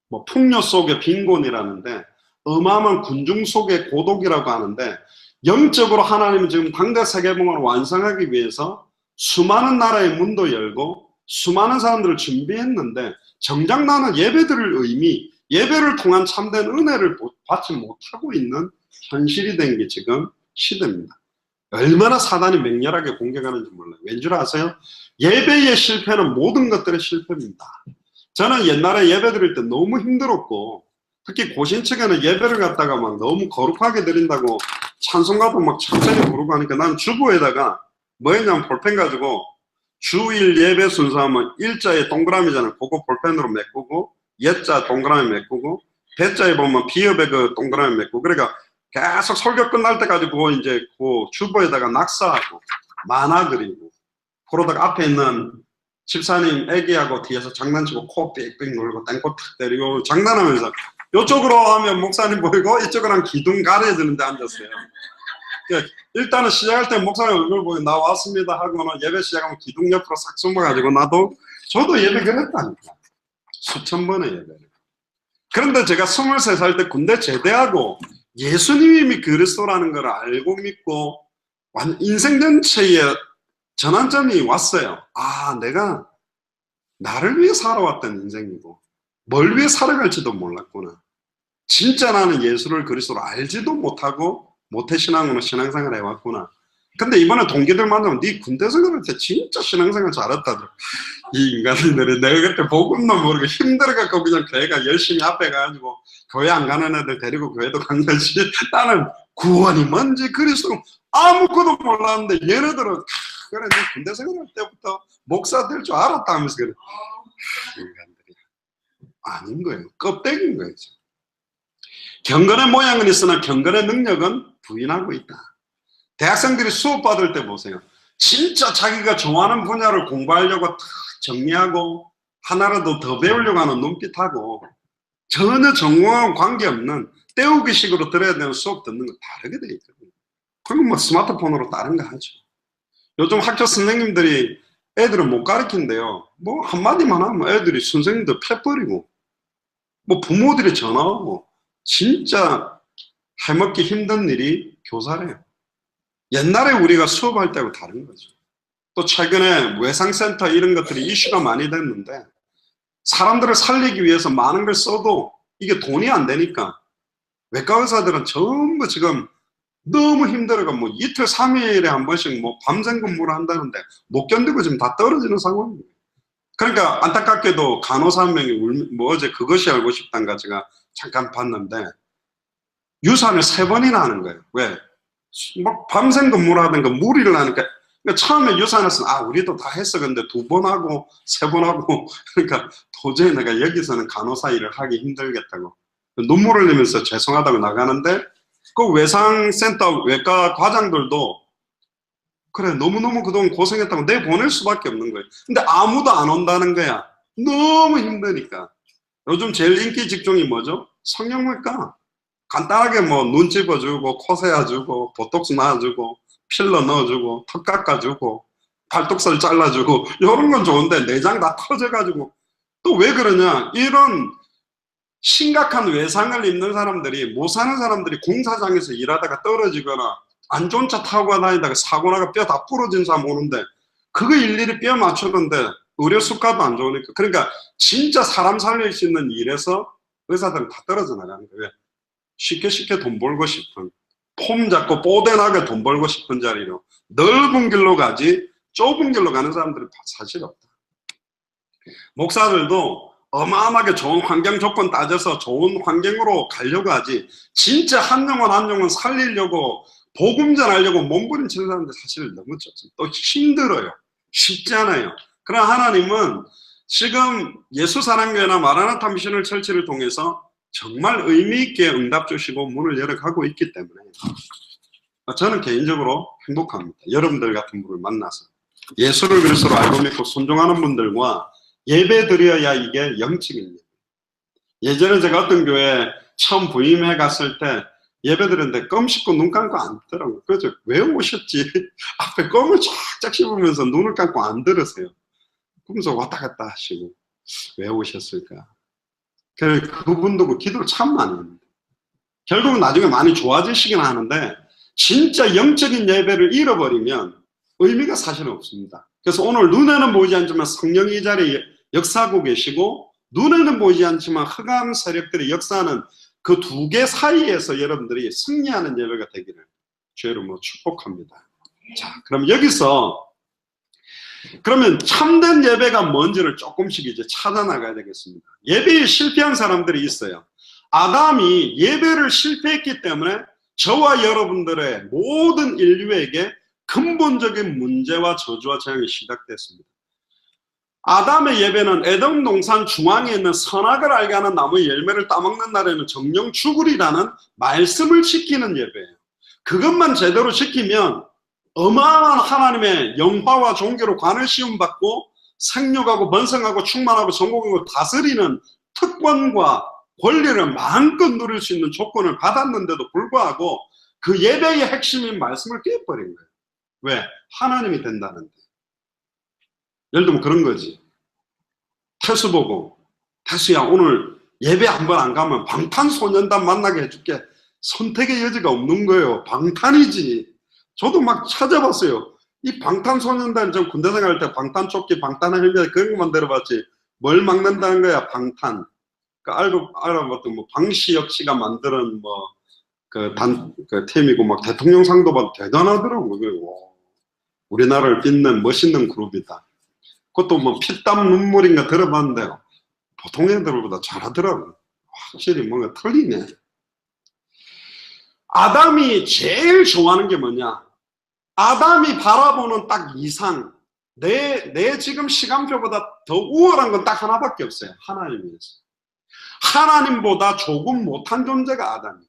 뭐 풍요 속의 빈곤이라는데 어마어마한 군중 속의 고독이라고 하는데 영적으로 하나님은 지금 당대 세계봉을 완성하기 위해서 수많은 나라의 문도 열고 수많은 사람들을 준비했는데 정작 나는 예배드릴 의미, 예배를 통한 참된 은혜를 받지 못하고 있는 현실이 된 게 지금 시대입니다. 얼마나 사단이 맹렬하게 공격하는지 몰라요. 왠줄 아세요? 예배의 실패는 모든 것들의 실패입니다. 저는 옛날에 예배 드릴 때 너무 힘들었고 특히 고신측에는 예배를 갖다가 막 너무 거룩하게 드린다고 찬송가도 막 천천히 부르고 하니까 나는 주보에다가 뭐 했냐면 볼펜 가지고 주일 예배 순서하면 일자에 동그라미잖아요. 그거 볼펜으로 메꾸고 예자 동그라미 메꾸고 배자에 보면 비읍에 그 동그라미 메꾸고 그러니까 계속 설교 끝날 때까지 그거 이제 그 주보에다가 낙서하고 만화 그리고 그러다가 앞에 있는 집사님 애기하고 뒤에서 장난치고 코 삑삑 놀고 땡코 탁 때리고 장난하면서 이쪽으로 하면 목사님 보이고 이쪽으로 하면 기둥 가려지는 데 앉았어요. 그러니까 일단은 시작할 때 목사님 얼굴 보고 나 왔습니다 하고는 예배 시작하면 기둥 옆으로 싹 숨어가지고 저도 예배 그랬다니까. 수천 번의 예배를. 그런데 제가 23살 때 군대 제대하고 예수님이 그리스도라는 걸 알고 믿고 인생 전체에 전환점이 왔어요. 아, 내가 나를 위해 살아왔던 인생이고 뭘 위해 살아갈지도 몰랐구나. 진짜 나는 예수를 그리스도로 알지도 못하고 모태신앙으로 신앙생활을 해왔구나. 근데 이번에 동기들 만나면 네 군대 생활할 때 진짜 신앙생활 잘했다더라. 이 인간들이 내가 그때 복음도 모르고 힘들어갖고 그냥 교회가 열심히 앞에 가가지고 교회 안 가는 애들 데리고 교회도 간 거지. 나는 구원이 뭔지 그리스도 아무것도 몰랐는데 얘네들은 그래 네 군대 생활할 때부터 목사 될 줄 알았다면서 그래. 인간들이 아닌 거예요. 껍데기인 거예요. 경건의 모양은 있으나 경건의 능력은 부인하고 있다. 대학생들이 수업 받을 때 보세요. 진짜 자기가 좋아하는 분야를 공부하려고 탁 정리하고 하나라도 더 배우려고 하는 눈빛하고 전혀 전공하고 관계없는 때우기식으로 들어야 되는 수업 듣는 거 다르게 돼 있거든요. 그건 뭐 스마트폰으로 다른 거 하죠. 요즘 학교 선생님들이 애들은 못 가르친대요. 뭐 한마디만 하면 애들이 선생님들 패버리고 뭐 부모들이 전화하고 진짜 해먹기 힘든 일이 교사래요. 옛날에 우리가 수업할 때하고 다른 거죠. 또 최근에 외상센터 이런 것들이 이슈가 많이 됐는데 사람들을 살리기 위해서 많은 걸 써도 이게 돈이 안 되니까 외과 의사들은 전부 지금 너무 힘들어가 뭐 이틀 3일에 한 번씩 뭐 밤샘 근무를 한다는데 못 견디고 지금 다 떨어지는 상황이에요. 그러니까 안타깝게도 간호사 한 명이 뭐 어제 그것이 알고 싶단가 제가 잠깐 봤는데 유산을 3번이나 하는 거예요. 왜? 막 밤샘 근무를 하든가 무리를 하니까 그러니까 처음에 유산에서는 아 우리도 다 했어. 근데 2번 하고 3번 하고 그러니까 도저히 내가 여기서는 간호사 일을 하기 힘들겠다고 눈물을 흘리면서 죄송하다고 나가는데 그 외상센터 외과 과장들도 그래 너무너무 그동안 고생했다고 내보낼 수밖에 없는 거예요. 근데 아무도 안 온다는 거야. 너무 힘드니까. 요즘 제일 인기 직종이 뭐죠? 성형외과. 간단하게 뭐 눈 집어주고 코 세워주고 보톡스 놔주고 필러 넣어주고 턱 깎아주고 팔뚝살 잘라주고 이런 건 좋은데 내장 다 터져가지고 또 왜 그러냐 이런 심각한 외상을 입는 사람들이 못 사는 사람들이 공사장에서 일하다가 떨어지거나 안 좋은 차 타고 다니다가 사고 나가 뼈 다 부러진 사람 오는데 그거 일일이 뼈 맞추는데 의료 수가도 안 좋으니까 그러니까 진짜 사람 살릴 수 있는 일에서 의사들은 다 떨어져 나가는 거예요. 쉽게 돈 벌고 싶은 폼 잡고 뽀대나게 돈 벌고 싶은 자리로 넓은 길로 가지 좁은 길로 가는 사람들은 사실 없다. 목사들도 어마어마하게 좋은 환경 조건 따져서 좋은 환경으로 가려고 하지 진짜 한 영혼 살리려고 복음 전하려고 몸부림치는 사람들 사실 너무 좋죠. 또 힘들어요. 쉽지 않아요. 그러나 하나님은 지금 예수사랑교회나 마라나타 미션을 철치를 통해서 정말 의미 있게 응답 주시고 문을 열어가고 있기 때문에 저는 개인적으로 행복합니다. 여러분들 같은 분을 만나서 예수를 그리스도로 알고 믿고 순종하는 분들과 예배 드려야 이게 영적인 예배. 예전에 제가 어떤 교회 처음 부임해 갔을 때 예배 드렸는데 껌 씹고 눈 감고 안 들더라고요. 그래서 왜 오셨지? 앞에 껌을 쫙쫙 씹으면서 눈을 감고 안 들으세요. 그러면서 왔다 갔다 하시고 왜 오셨을까? 그분도 그 기도를 참 많이 합니다. 결국은 나중에 많이 좋아지시긴 하는데 진짜 영적인 예배를 잃어버리면 의미가 사실은 없습니다. 그래서 오늘 눈에는 보이지 않지만 성령이 이 자리에 역사하고 계시고 눈에는 보이지 않지만 흑암 세력들이 역사하는 그 두 개 사이에서 여러분들이 승리하는 예배가 되기를 주의 이름으로 축복합니다. 자, 그럼 여기서 그러면 참된 예배가 뭔지를 조금씩 이제 찾아나가야 되겠습니다. 예배에 실패한 사람들이 있어요. 아담이 예배를 실패했기 때문에 저와 여러분들의 모든 인류에게 근본적인 문제와 저주와 재앙이 시작됐습니다. 아담의 예배는 에덴 동산 중앙에 있는 선악을 알게 하는 나무의 열매를 따먹는 날에는 정령 죽으리라는 말씀을 지키는 예배예요. 그것만 제대로 지키면 어마어마한 하나님의 영화와 종교로 관을 씌움받고 생육하고 번성하고 충만하고 전국하고 다스리는 특권과 권리를 마음껏 누릴 수 있는 조건을 받았는데도 불구하고 그 예배의 핵심인 말씀을 깨버린 거예요. 왜? 하나님이 된다는데. 예를 들면 그런 거지. 태수 보고, 태수야 오늘 예배 한 번 안 가면 방탄소년단 만나게 해줄게. 선택의 여지가 없는 거예요. 방탄이지. 저도 막 찾아봤어요. 이 방탄소년단, 저 군대 생활할 때 방탄조끼, 방탄헬멧 그런 것만 들어봤지. 뭘 막는다는 거야, 방탄. 알아봤더니 뭐 방시혁 씨가 만드는 그 팀이고 막 대통령상도 받고 대단하더라고요. 우리나라를 빛낸 멋있는 그룹이다. 그것도 뭐 피땀 눈물인가 들어봤는데 보통 애들보다 잘하더라고요. 확실히 뭔가 틀리네. 아담이 제일 좋아하는 게 뭐냐? 아담이 바라보는 딱 이상, 내 지금 시간표보다 더 우월한 건 딱 하나밖에 없어요. 하나님이었어요. 하나님보다 조금 못한 존재가 아담이에요.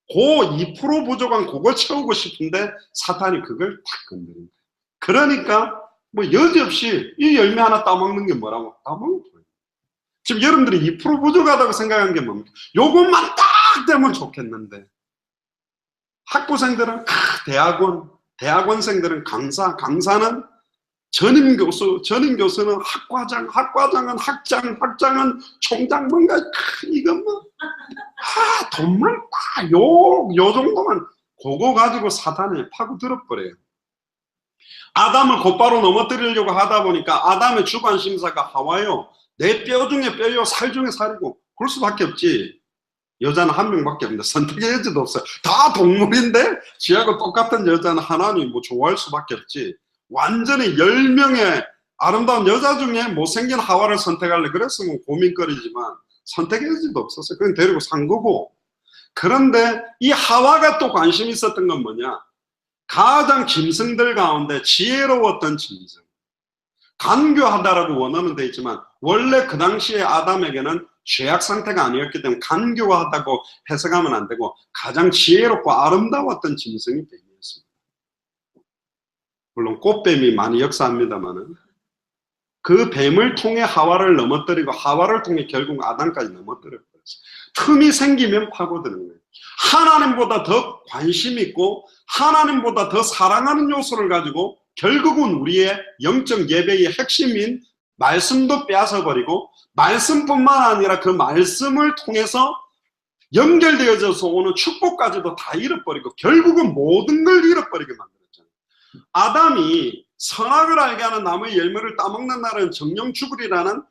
그 2% 부족한 그걸 채우고 싶은데 사탄이 그걸 딱 건드린 거예요. 그러니까 뭐 여지없이 이 열매 하나 따먹는 게 뭐라고? 따먹는 거예요. 지금 여러분들이 2% 부족하다고 생각하는 게 뭡니까? 요것만 딱 되면 좋겠는데 학부생들은 대학원생들은 강사는 전임교수는 학과장은 학장은 총장 뭔가 이건 뭐 돈만 딱 요 정도만 그거 가지고 사탄에 파고들어버려요. 아담을 곧바로 넘어뜨리려고 하다 보니까 아담의 주관심사가 하와요. 내 뼈 중에 뼈요 살 중에 살이고 그럴 수밖에 없지. 여자는 한 명밖에 없는데 선택의 여지도 없어요. 다 동물인데 지하고 똑같은 여자는 하나님 뭐 좋아할 수밖에 없지. 완전히 10명의 아름다운 여자 중에 못생긴 하와를 선택할래 그랬으면 고민거리지만 선택의 여지도 없었어요. 그냥 데리고 산 거고. 그런데 이 하와가 또 관심 있었던 건 뭐냐? 가장 짐승들 가운데 지혜로웠던 짐승. 간교하다라고 원어는 돼 있지만 원래 그 당시에 아담에게는 죄악 상태가 아니었기 때문에 간교하다고 해석하면 안 되고 가장 지혜롭고 아름다웠던 짐승이 뱀이었습니다. 물론 꽃뱀이 많이 역사합니다만은 그 뱀을 통해 하와를 넘어뜨리고 하와를 통해 결국 아담까지 넘어뜨려 버렸어요. 틈이 생기면 파고드는 거예요. 하나님보다 더 관심 있고 하나님보다 더 사랑하는 요소를 가지고 결국은 우리의 영적 예배의 핵심인 말씀도 빼앗아버리고 말씀뿐만 아니라 그 말씀을 통해서 연결되어져서 오는 축복까지도 다 잃어버리고 결국은 모든 걸 잃어버리게 만들었잖아요. 아담이 선악을 알게 하는 나무의 열매를 따먹는 날은 정령 죽으리라는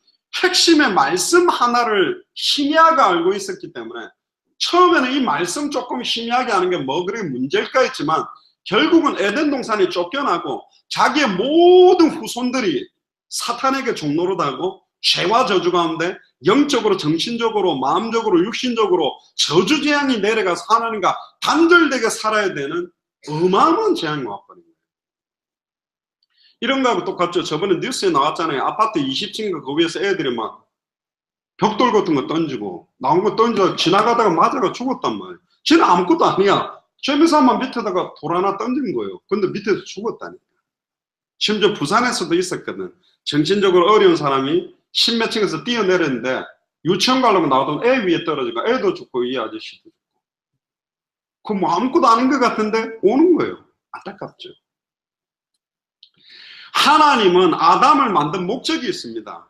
핵심의 말씀 하나를 희미하게 알고 있었기 때문에 처음에는 이 말씀 조금 희미하게 하는 게 뭐 그렇게 문제일까 했지만 결국은 에덴 동산에 쫓겨나고 자기의 모든 후손들이 사탄에게 종로로 달고 죄와 저주 가운데 영적으로 정신적으로 마음적으로 육신적으로 저주 재앙이 내려가서 하나님과 단절되게 살아야 되는 어마어마한 재앙이 와버린 거예요. 이런 거하고 똑같죠. 저번에 뉴스에 나왔잖아요. 아파트 20층인가 거기에서 애들이 막 벽돌 같은 거 던지고 나온 거 던져 지나가다가 맞아가 죽었단 말이에요. 쟤는 아무것도 아니야. 재미삼만 밑에다가 돌 하나 던진 거예요. 근데 밑에서 죽었다니까. 심지어 부산에서도 있었거든. 정신적으로 어려운 사람이 10몇 층에서 뛰어내렸는데 유치원 가려고 나오던 애 위에 떨어지고 애도 죽고 이 아저씨도 죽고. 그 뭐 아무것도 아닌 것 같은데 오는 거예요. 안타깝죠. 하나님은 아담을 만든 목적이 있습니다.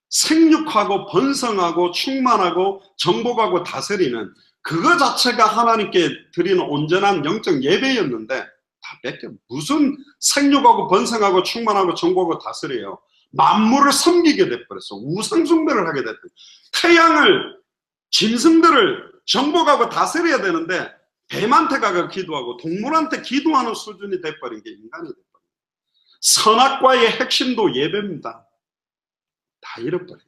생육하고 번성하고 충만하고 정복하고 다스리는 그거 자체가 하나님께 드리는 온전한 영적 예배였는데 다 뺏겨. 무슨 생육하고 번성하고 충만하고 정복하고 다스려요. 만물을 섬기게 돼버렸어. 우상숭배를 하게 됐대. 태양을 짐승들을 정복하고 다스려야 되는데 뱀한테 가서 기도하고 동물한테 기도하는 수준이 돼버린 게 인간이 돼버린 거예요. 선악과의 핵심도 예배입니다. 다 잃어버립니다.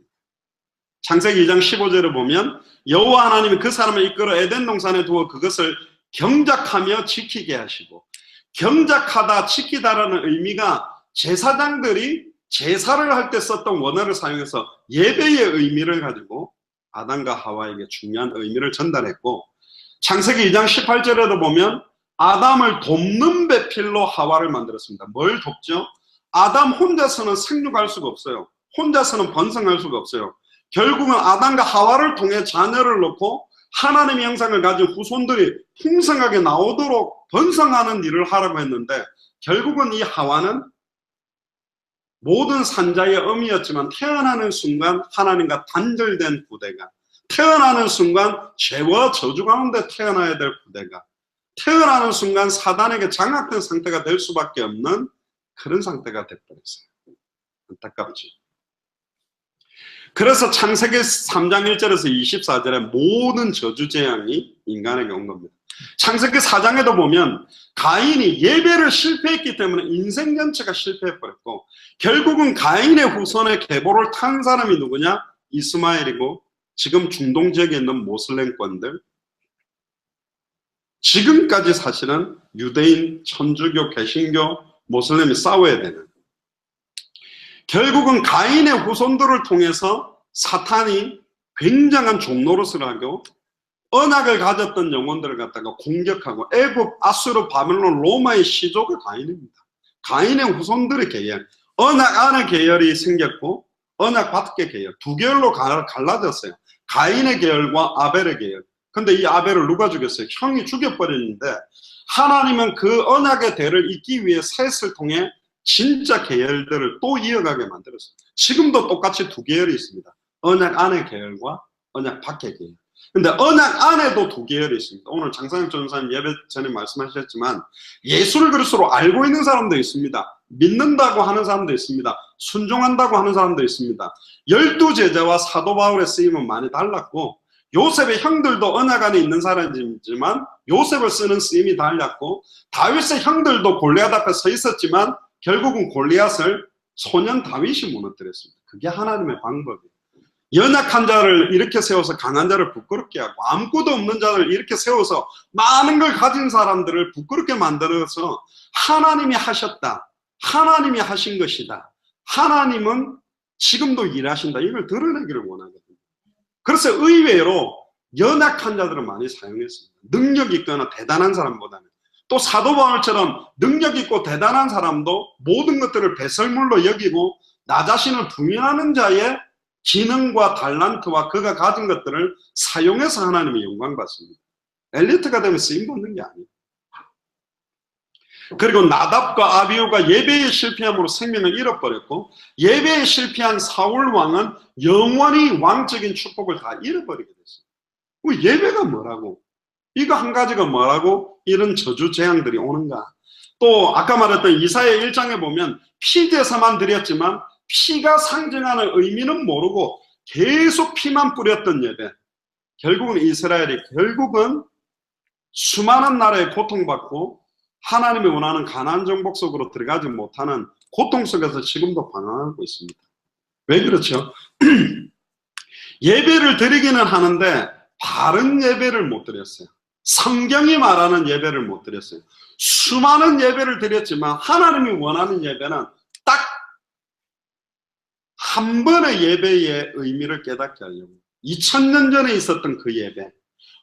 창세기 2장 15절을 보면 여호와 하나님이 그 사람을 이끌어 에덴 동산에 두어 그것을 경작하며 지키게 하시고 경작하다 지키다라는 의미가 제사장들이 제사를 할 때 썼던 원어를 사용해서 예배의 의미를 가지고 아담과 하와에게 중요한 의미를 전달했고, 창세기 2장 18절에도 보면 아담을 돕는 배필로 하와를 만들었습니다. 뭘 돕죠? 아담 혼자서는 생육할 수가 없어요. 혼자서는 번성할 수가 없어요. 결국은 아담과 하와를 통해 자녀를 놓고 하나님의 형상을 가진 후손들이 풍성하게 나오도록 번성하는 일을 하라고 했는데, 결국은 이 하와는 모든 산자의 어미였지만 태어나는 순간 하나님과 단절된 후대가, 태어나는 순간 죄와 저주 가운데 태어나야 될 후대가, 태어나는 순간 사단에게 장악된 상태가 될 수밖에 없는 그런 상태가 돼버렸어요. 안타깝지. 그래서 창세기 3장 1절에서 24절에 모든 저주 재앙이 인간에게 온 겁니다. 창세기 4장에도 보면 가인이 예배를 실패했기 때문에 인생 전체가 실패해버렸고, 결국은 가인의 후손의 계보를 탄 사람이 누구냐? 이스마엘이고, 지금 중동 지역에 있는 모슬렘권들, 지금까지 사실은 유대인, 천주교, 개신교, 모슬렘이 싸워야 되는, 결국은 가인의 후손들을 통해서 사탄이 굉장한 종노릇을 하고 언약을 가졌던 영혼들을 갖다가 공격하고, 애굽, 아수르, 바벨론, 로마의 시조가 가인입니다. 가인의 후손들의 계열, 언약 안의 계열이 생겼고 언약 밖의 계열, 두 계열로 갈라졌어요. 가인의 계열과 아벨의 계열. 근데 이 아벨을 누가 죽였어요? 형이 죽여버렸는데, 하나님은 그 언약의 대를 잇기 위해 셋을 통해 진짜 계열들을 또 이어가게 만들었어요. 지금도 똑같이 두 계열이 있습니다. 언약 안의 계열과 언약 밖의 계열. 근데 언약 안에도 두 계열이 있습니다. 오늘 장상혁 전사님 예배 전에 말씀하셨지만 예수를 그리스도로 알고 있는 사람도 있습니다. 믿는다고 하는 사람도 있습니다. 순종한다고 하는 사람도 있습니다. 12제자와 사도 바울의 쓰임은 많이 달랐고, 요셉의 형들도 언약 안에 있는 사람이지만 요셉을 쓰는 쓰임이 달랐고, 다윗의 형들도 골리앗 앞에 서 있었지만 결국은 골리앗을 소년 다윗이 무너뜨렸습니다. 그게 하나님의 방법이에요. 연약한 자를 이렇게 세워서 강한 자를 부끄럽게 하고, 아무것도 없는 자를 이렇게 세워서 많은 걸 가진 사람들을 부끄럽게 만들어서 하나님이 하셨다, 하나님이 하신 것이다, 하나님은 지금도 일하신다, 이걸 드러내기를 원하거든요. 그래서 의외로 연약한 자들을 많이 사용했습니다. 능력 있거나 대단한 사람보다는. 또 사도 바울처럼 능력 있고 대단한 사람도 모든 것들을 배설물로 여기고 나 자신을 부인하는 자의 기능과 달란트와 그가 가진 것들을 사용해서 하나님의 영광 받습니다. 엘리트가 되면 쓰임 받는 게 아니에요. 그리고 나답과 아비후가 예배에 실패함으로 생명을 잃어버렸고, 예배에 실패한 사울 왕은 영원히 왕적인 축복을 다 잃어버리게 됐어요. 예배가 뭐라고? 이거 한 가지가 뭐라고 이런 저주 재앙들이 오는가? 또 아까 말했던 이사야 1장에 보면 피제사만 드렸지만 피가 상징하는 의미는 모르고 계속 피만 뿌렸던 예배. 결국은 이스라엘이 결국은 수많은 나라에 고통받고 하나님이 원하는 가나안 정복 속으로 들어가지 못하는 고통 속에서 지금도 방황하고 있습니다. 왜 그렇죠? 예배를 드리기는 하는데 바른 예배를 못 드렸어요. 성경이 말하는 예배를 못 드렸어요. 수많은 예배를 드렸지만 하나님이 원하는 예배는 딱 한 번의 예배의 의미를 깨닫게 하려고, 2000년 전에 있었던 그 예배,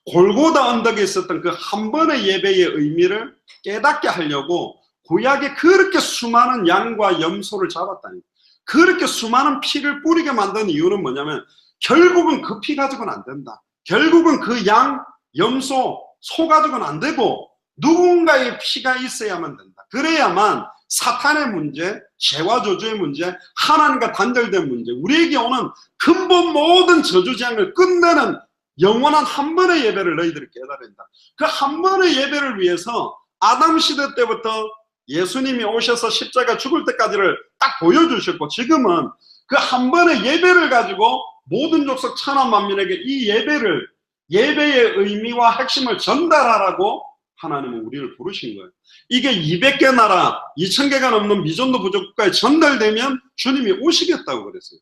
골고다 언덕에 있었던 그 한 번의 예배의 의미를 깨닫게 하려고 구약에 그렇게 수많은 양과 염소를 잡았다니, 그렇게 수많은 피를 뿌리게 만든 이유는 뭐냐면 결국은 그 피 가지고는 안 된다. 결국은 그 양, 염소, 소 가지고는 안 되고 누군가의 피가 있어야만 된다. 그래야만 사탄의 문제, 죄와 저주의 문제, 하나님과 단절된 문제, 우리에게 오는 근본 모든 저주 재앙을 끝내는 영원한 한 번의 예배를 너희들이 깨달아야 된다. 그 한 번의 예배를 위해서 아담 시대 때부터 예수님이 오셔서 십자가 죽을 때까지를 딱 보여주셨고, 지금은 그 한 번의 예배를 가지고 모든 족속 천하 만민에게 이 예배를, 예배의 의미와 핵심을 전달하라고 하나님은 우리를 부르신 거예요. 이게 200개 나라, 2000개가 넘는 미전도 부족 국가에 전달되면 주님이 오시겠다고 그랬어요.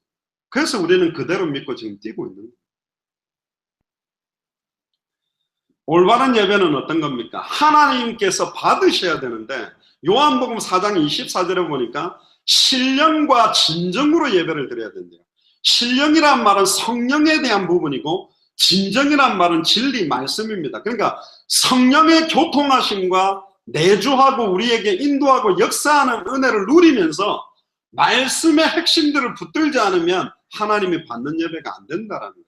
그래서 우리는 그대로 믿고 지금 뛰고 있는 거예요. 올바른 예배는 어떤 겁니까? 하나님께서 받으셔야 되는데, 요한복음 4장 24절에 보니까 신령과 진정으로 예배를 드려야 된대요. 신령이란 말은 성령에 대한 부분이고 진정이란 말은 진리 말씀입니다. 그러니까 성령의 교통하심과 내주하고 우리에게 인도하고 역사하는 은혜를 누리면서 말씀의 핵심들을 붙들지 않으면 하나님이 받는 예배가 안 된다라는 거죠.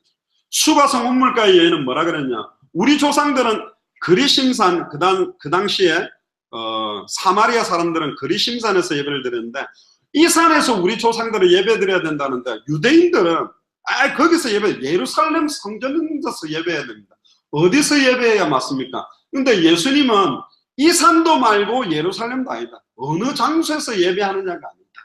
수가성 운물가의 여인은 뭐라 그랬냐? 우리 조상들은 그리심산, 그 당시에 사마리아 사람들은 그리심산에서 예배를 드렸는데 이 산에서 우리 조상들을 예배 드려야 된다는데 유대인들은 거기서 예루살렘 성전에서 예배해야 됩니다. 어디서 예배해야 맞습니까? 근데 예수님은 이 산도 말고 예루살렘도 아니다. 어느 장소에서 예배하느냐가 아니다.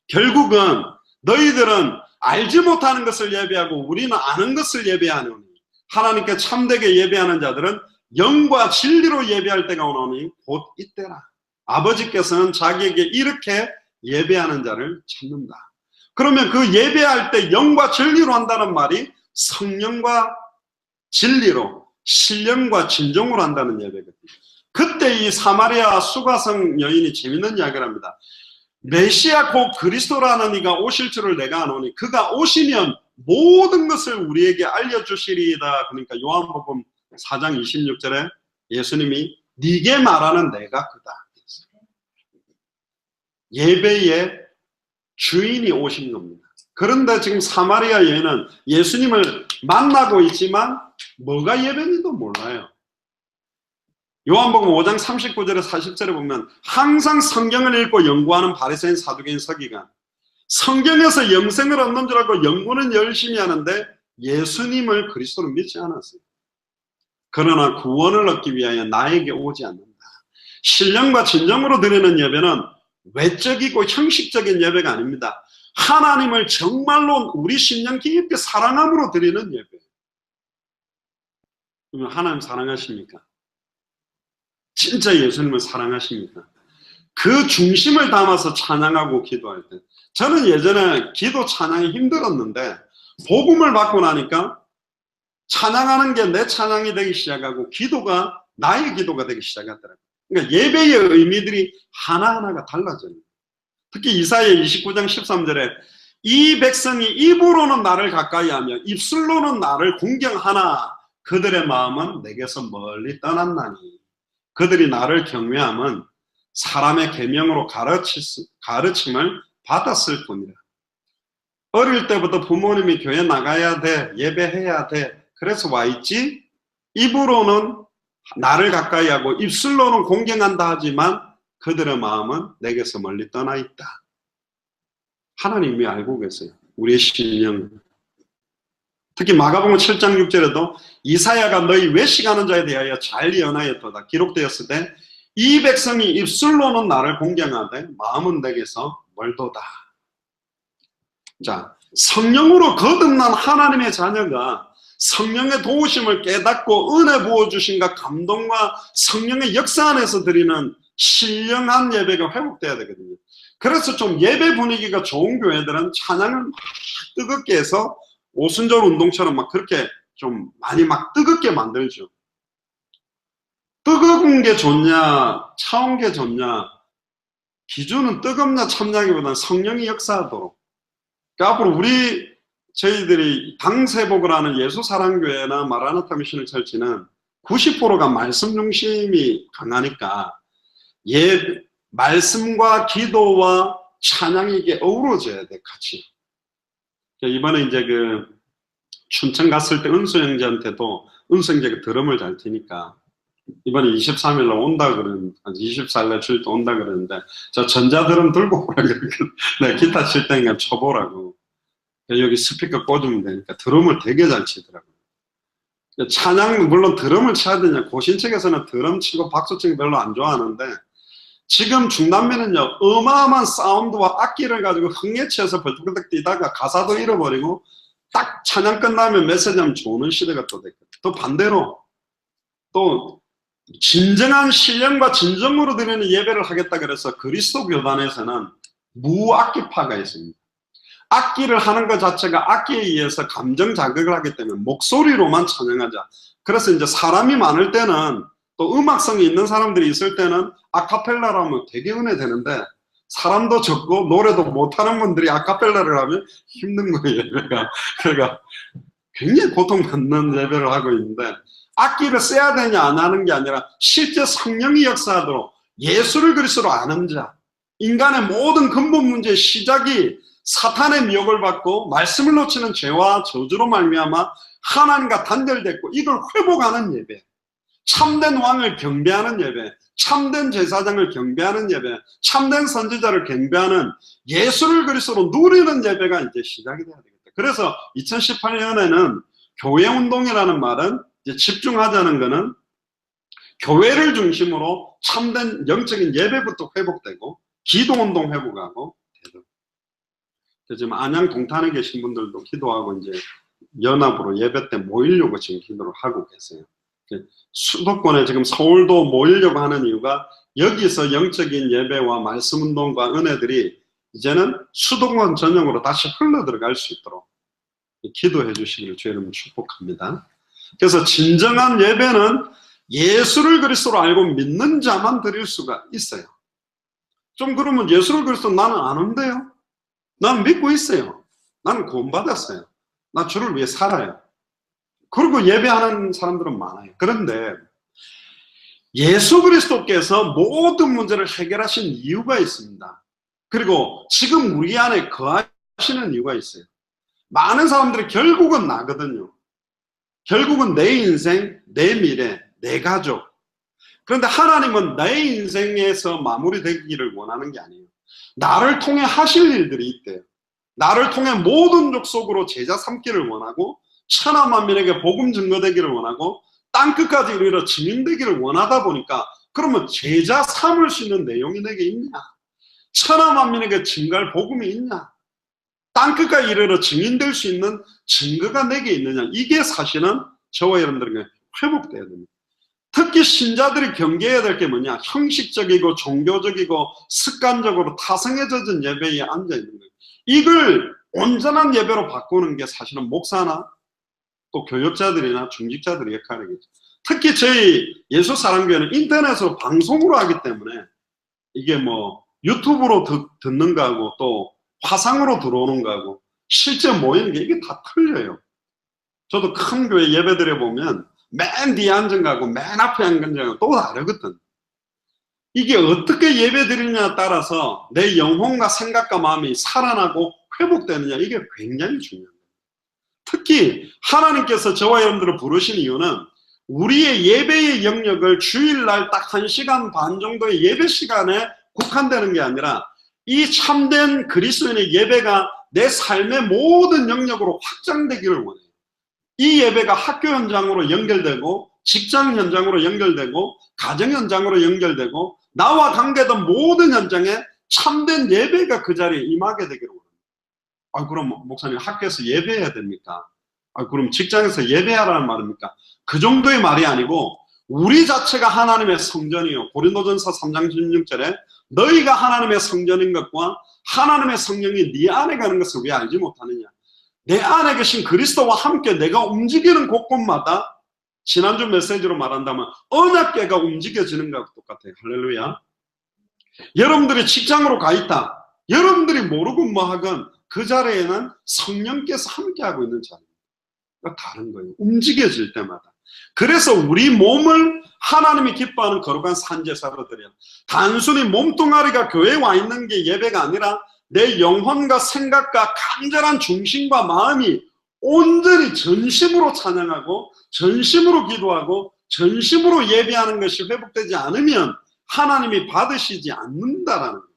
결국은 너희들은 알지 못하는 것을 예배하고 우리는 아는 것을 예배하노니 하나님께 참되게 예배하는 자들은 영과 진리로 예배할 때가 오노니 곧 이때라. 아버지께서는 자기에게 이렇게 예배하는 자를 찾는다. 그러면 그 예배할 때 영과 진리로 한다는 말이 성령과 진리로 신령과 진정으로 한다는 예배거든요. 그때 이 사마리아 수가성 여인이 재밌는 이야기를 합니다. 메시아 곧 그리스도라는 이가 오실 줄을 내가 아노니 그가 오시면 모든 것을 우리에게 알려주시리이다. 그러니까 요한복음 4장 26절에 예수님이 네게 말하는 내가 그다. 예배의 주인이 오신 겁니다. 그런데 지금 사마리아 여인은 예수님을 만나고 있지만 뭐가 예배인지도 몰라요. 요한복음 5장 39절에 40절에 보면 항상 성경을 읽고 연구하는 바리새인 사두개인 서기관, 성경에서 영생을 얻는 줄 알고 연구는 열심히 하는데 예수님을 그리스도로 믿지 않았어요. 그러나 구원을 얻기 위하여 나에게 오지 않는다. 신령과 진정으로 드리는 예배는 외적이고 형식적인 예배가 아닙니다. 하나님을 정말로 우리 심령 깊이 사랑함으로 드리는 예배. 그러면 하나님 사랑하십니까? 진짜 예수님을 사랑하십니까? 그 중심을 담아서 찬양하고 기도할 때, 저는 예전에 기도 찬양이 힘들었는데 복음을 받고 나니까 찬양하는 게 내 찬양이 되기 시작하고 기도가 나의 기도가 되기 시작하더라고요. 그러니까 예배의 의미들이 하나하나가 달라져요. 특히 이사야 29장 13절에 이 백성이 입으로는 나를 가까이하며 입술로는 나를 공경하나 그들의 마음은 내게서 멀리 떠났나니 그들이 나를 경외함은 사람의 계명으로 가르침을 받았을 뿐이라. 어릴 때부터 부모님이 교회 나가야 돼, 예배해야 돼, 그래서 와 있지. 입으로는 나를 가까이 하고 입술로는 공경한다 하지만 그들의 마음은 내게서 멀리 떠나 있다. 하나님이 알고 계세요. 우리의 심령. 특히 마가복음 7장 6절에도 이사야가 너희 외식하는 자에 대하여 잘 예언하였도다 기록되었을 때 이 백성이 입술로는 나를 공경하되 마음은 내게서 멀도다. 자, 성령으로 거듭난 하나님의 자녀가 성령의 도우심을 깨닫고 은혜 부어주심과 감동과 성령의 역사 안에서 드리는 신령한 예배가 회복돼야 되거든요. 그래서 좀 예배 분위기가 좋은 교회들은 찬양을 막 뜨겁게 해서 오순절 운동처럼 막 그렇게 좀 많이 막 뜨겁게 만들죠. 뜨거운 게 좋냐 차운 게 좋냐, 기준은 뜨겁냐 참냐기보다는 성령이 역사하도록. 그러니까 앞으로 저희들이 당세복을 하는 예수사랑교회나 마라나타 미션을 철치는 90%가 말씀 중심이 강하니까 말씀과 기도와 찬양이 이게 어우러져야 돼, 같이. 이번에 이제 춘천 갔을 때 은수 형제한테도 은수 형제가 드럼을 잘 트니까 이번에 23일날 온다 그러는데, 24일날 줄 때 온다 그러는데, 저 전자드럼 들고 오라 그러니까 기타 칠 때니까 쳐보라고. 여기 스피커 꽂으면 되니까 드럼을 되게 잘 치더라고요. 찬양, 물론 드럼을 쳐야 되냐, 고신측에서는 드럼 치고 박수 치고 별로 안 좋아하는데, 지금 중남미는요, 어마어마한 사운드와 악기를 가지고 흥에 취해서 벌떡벌떡 뛰다가 가사도 잃어버리고, 딱 찬양 끝나면 메시지하면 좋은 시대가 또 됐거든요. 또 반대로, 또, 진정한 신령과 진정으로 드리는 예배를 하겠다 그래서 그리스도 교단에서는 무악기파가 있습니다. 악기를 하는 것 자체가 악기에 의해서 감정 자극을 하기 때문에 목소리로만 찬양하자. 그래서 이제 사람이 많을 때는 또 음악성이 있는 사람들이 있을 때는 아카펠라로 하면 되게 은혜되는데 사람도 적고 노래도 못하는 분들이 아카펠라를 하면 힘든 거예요. 그러니까 굉장히 고통받는 예배를 하고 있는데, 악기를 써야 되냐 안 하는 게 아니라 실제 성령이 역사하도록 예수를 그리스도로 아는 자, 인간의 모든 근본 문제의 시작이 사탄의 미혹을 받고 말씀을 놓치는 죄와 저주로 말미암아 하나님과 단절됐고, 이걸 회복하는 예배, 참된 왕을 경배하는 예배, 참된 제사장을 경배하는 예배, 참된 선지자를 경배하는 예수를 그리스도로 누리는 예배가 이제 시작이 돼야 되겠다. 그래서 2018년에는 교회운동이라는 말은 이제 집중하자는 것은 교회를 중심으로 참된 영적인 예배부터 회복되고, 기도운동 회복하고 되도록. 지금 안양 동탄에 계신 분들도 기도하고 이제 연합으로 예배 때 모이려고 지금 기도를 하고 계세요. 수도권에 지금 서울도 모이려고 하는 이유가, 여기서 영적인 예배와 말씀운동과 은혜들이 이제는 수도권 전역으로 다시 흘러 들어갈 수 있도록 기도해 주시기를 주의 이름으로 축복합니다. 그래서 진정한 예배는 예수를 그리스도로 알고 믿는 자만 드릴 수가 있어요. 좀 그러면 예수를 그리스도 나는 아는데요, 난 믿고 있어요, 나는 구원받았어요, 나 주를 위해 살아요, 그리고 예배하는 사람들은 많아요. 그런데 예수 그리스도께서 모든 문제를 해결하신 이유가 있습니다. 그리고 지금 우리 안에 거하시는 이유가 있어요. 많은 사람들이 결국은 나거든요. 결국은 내 인생, 내 미래, 내 가족. 그런데 하나님은 내 인생에서 마무리되기를 원하는 게 아니에요. 나를 통해 하실 일들이 있대요. 나를 통해 모든 족속으로 제자 삼기를 원하고, 천하 만민에게 복음 증거되기를 원하고, 땅끝까지 이르러 증인되기를 원하다 보니까, 그러면 제자 삼을 수 있는 내용이 내게 있냐? 천하 만민에게 증거할 복음이 있냐? 땅끝까지 이르러 증인될 수 있는 증거가 내게 있느냐? 이게 사실은 저와 여러분들에게 회복돼야 됩니다. 특히 신자들이 경계해야 될 게 뭐냐? 형식적이고 종교적이고 습관적으로 타성에 젖은 예배에 앉아있는 거예요. 이걸 온전한 예배로 바꾸는 게 사실은 목사나 또 교역자들이나 중직자들의 역할이겠죠. 특히 저희 예수사랑교회는 인터넷으로 방송으로 하기 때문에 이게 뭐 유튜브로 듣는 거하고 또 화상으로 들어오는 거하고 실제 모이는 게 이게 다 틀려요. 저도 큰 교회 예배드려 보면 맨 뒤에 앉은 거하고 맨 앞에 앉은 거하고 또 다르거든. 이게 어떻게 예배드리냐에 따라서 내 영혼과 생각과 마음이 살아나고 회복되느냐, 이게 굉장히 중요합니다. 특히 하나님께서 저와 여러분들을 부르신 이유는 우리의 예배의 영역을 주일날 딱 1시간 반 정도의 예배 시간에 국한되는 게 아니라, 이 참된 그리스도인의 예배가 내 삶의 모든 영역으로 확장되기를 원해요. 이 예배가 학교 현장으로 연결되고, 직장 현장으로 연결되고, 가정 현장으로 연결되고, 나와 관계된 모든 현장에 참된 예배가 그 자리에 임하게 되기를 원해요. 아, 그럼 목사님 학교에서 예배해야 됩니까? 아, 그럼 직장에서 예배하라는 말입니까? 그 정도의 말이 아니고, 우리 자체가 하나님의 성전이요. 고린도전서 3장 16절에 너희가 하나님의 성전인 것과 하나님의 성령이 네 안에 가는 것을 왜 알지 못하느냐? 내 안에 계신 그리스도와 함께 내가 움직이는 곳곳마다, 지난주 메시지로 말한다면 언약궤가 움직여지는 것과 똑같아요. 할렐루야. 여러분들이 직장으로 가 있다, 여러분들이 모르고 뭐 하건 그 자리에는 성령께서 함께하고 있는 자리입니다. 다른 거예요. 움직여질 때마다. 그래서 우리 몸을 하나님이 기뻐하는 거룩한 산제사로 드려요. 단순히 몸뚱아리가 교회에 와 있는 게 예배가 아니라 내 영혼과 생각과 간절한 중심과 마음이 온전히 전심으로 찬양하고 전심으로 기도하고 전심으로 예배하는 것이 회복되지 않으면 하나님이 받으시지 않는다라는 거예요.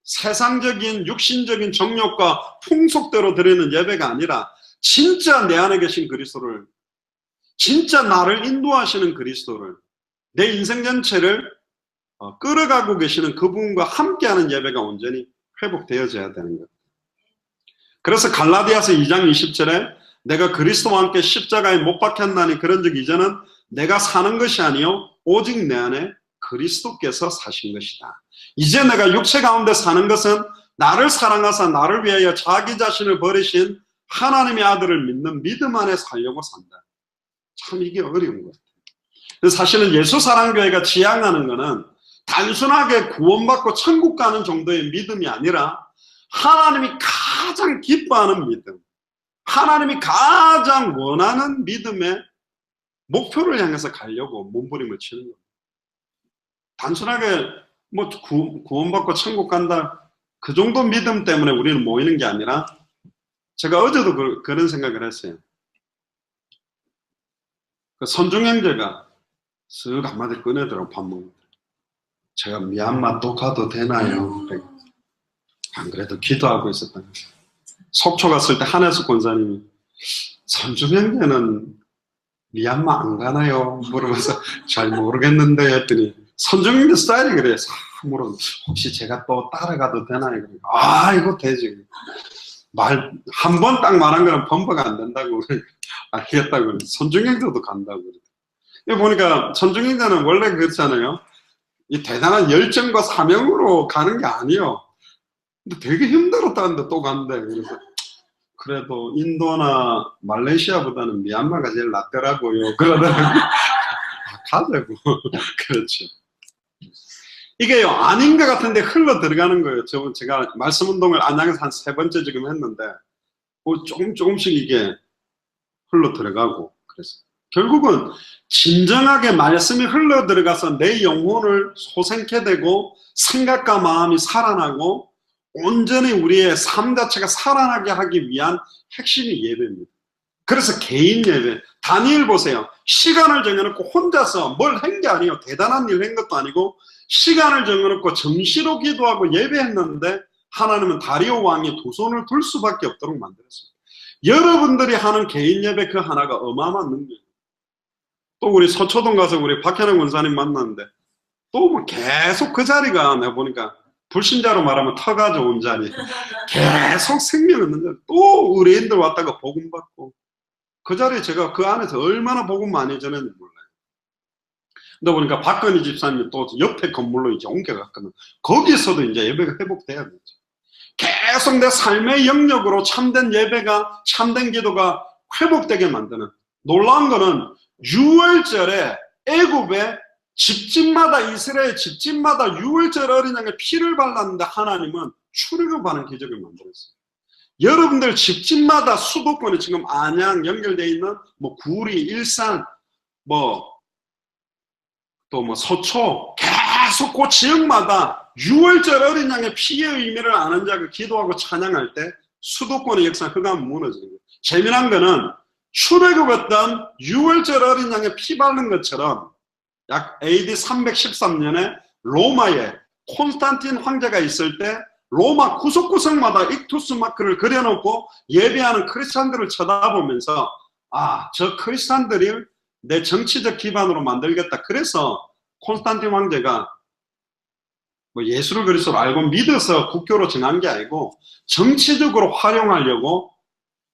세상적인 육신적인 정욕과 풍속대로 드리는 예배가 아니라 진짜 내 안에 계신 그리스도를, 진짜 나를 인도하시는 그리스도를, 내 인생 전체를 끌어가고 계시는 그분과 함께하는 예배가 온전히 회복되어져야 되는 것. 그래서 갈라디아서 2장 20절에 내가 그리스도와 함께 십자가에 못 박혔나니 그런즉 이제는 내가 사는 것이 아니요 오직 내 안에 그리스도께서 사신 것이다. 이제 내가 육체 가운데 사는 것은 나를 사랑하사 나를 위하여 자기 자신을 버리신 하나님의 아들을 믿는 믿음 안에 살려고 산다. 참 이게 어려운 것 같아요. 사실은 예수사랑교회가 지향하는 것은 단순하게 구원받고 천국 가는 정도의 믿음이 아니라 하나님이 가장 기뻐하는 믿음, 하나님이 가장 원하는 믿음의 목표를 향해서 가려고 몸부림을 치는 겁니다. 단순하게 뭐 구원받고 천국 간다 그 정도 믿음 때문에 우리는 모이는 게 아니라, 제가 어제도 그런 생각을 했어요. 그 선중 형제가 쓱 한마디 꺼내더라고. 밥 먹는데 제가 미얀마 또 가도 되나요? 안 그래도 기도하고 있었던 거예요. 속초 갔을 때 한혜숙 권사님이 선중 형제는 미얀마 안 가나요? 물어봐서 잘 모르겠는데 했더니, 선중 형제 스타일이 그래요. 물어 혹시 제가 또 따라가도 되나요? 아, 이거 되지. 말 한 번 딱 말한 거는 범퍼가 안 된다고. 알겠다고. 선중 형제도 간다고. 이거 보니까 선중 형제는 원래 그렇잖아요. 이 대단한 열정과 사명으로 가는 게 아니에요. 근데 되게 힘들었다는데 또 간대. 그래서 그래도 인도나 말레이시아보다는 미얀마가 제일 낫더라고요. 그러더라고요. 가자고. 그렇죠. 이게요, 아닌 것 같은데 흘러 들어가는 거예요. 제가 말씀 운동을 안양에서 한 3번째 지금 했는데, 조금씩 이게 흘러 들어가고, 그래서 결국은 진정하게 말씀이 흘러 들어가서 내 영혼을 소생케 되고 생각과 마음이 살아나고 온전히 우리의 삶 자체가 살아나게 하기 위한 핵심이 예배입니다. 그래서 개인 예배, 다니엘 보세요. 시간을 정해놓고 혼자서 뭘 한 게 아니에요. 대단한 일 한 것도 아니고 시간을 정해놓고 정시로 기도하고 예배했는데 하나님은 다리오 왕이 두 손을 들 수밖에 없도록 만들었습니다. 여러분들이 하는 개인 예배 그 하나가 어마어마한 능력이에요. 또 우리 서초동 가서 우리 박현영 원사님 만났는데 또 뭐 계속 그 자리가 내가 보니까 불신자로 말하면 터가 좋은 자리, 계속 생명 있는 자리, 또 의뢰인들 왔다가 복음 받고, 그 자리에 제가 그 안에서 얼마나 복음 많이 전했는지 몰라요. 근데 보니까 박건희 집사님이 또 옆에 건물로 이제 옮겨갔거든. 거기서도 이제 예배가 회복돼야 되죠. 계속 내 삶의 영역으로 참된 예배가, 참된 기도가 회복되게 만드는, 놀라운 거는 6월절에 애굽에 집집마다, 이스라엘 집집마다 6월절 어린 양의 피를 발랐는데 하나님은 출애굽하는 기적을 만들었어요. 여러분들 집집마다 수도권에 지금 안양 연결되어 있는 뭐 구리, 일산, 또 서초, 계속 그 지역마다 6월절 어린 양의 피의 의미를 아는 자가 기도하고 찬양할 때 수도권의 역사가 흑암 무너지는 거예요. 재미난 거는 출애굽했던 6월절 어린 양의 피 바른 것처럼 약 AD 313년에 로마에 콘스탄틴 황제가 있을 때 로마 구석구석마다 익투스 마크를 그려놓고 예배하는 크리스찬들을 쳐다보면서, 아, 저 크리스찬들을 내 정치적 기반으로 만들겠다. 그래서 콘스탄틴 황제가 뭐 예수를 그리스도로 알고 믿어서 국교로 정한 게 아니고 정치적으로 활용하려고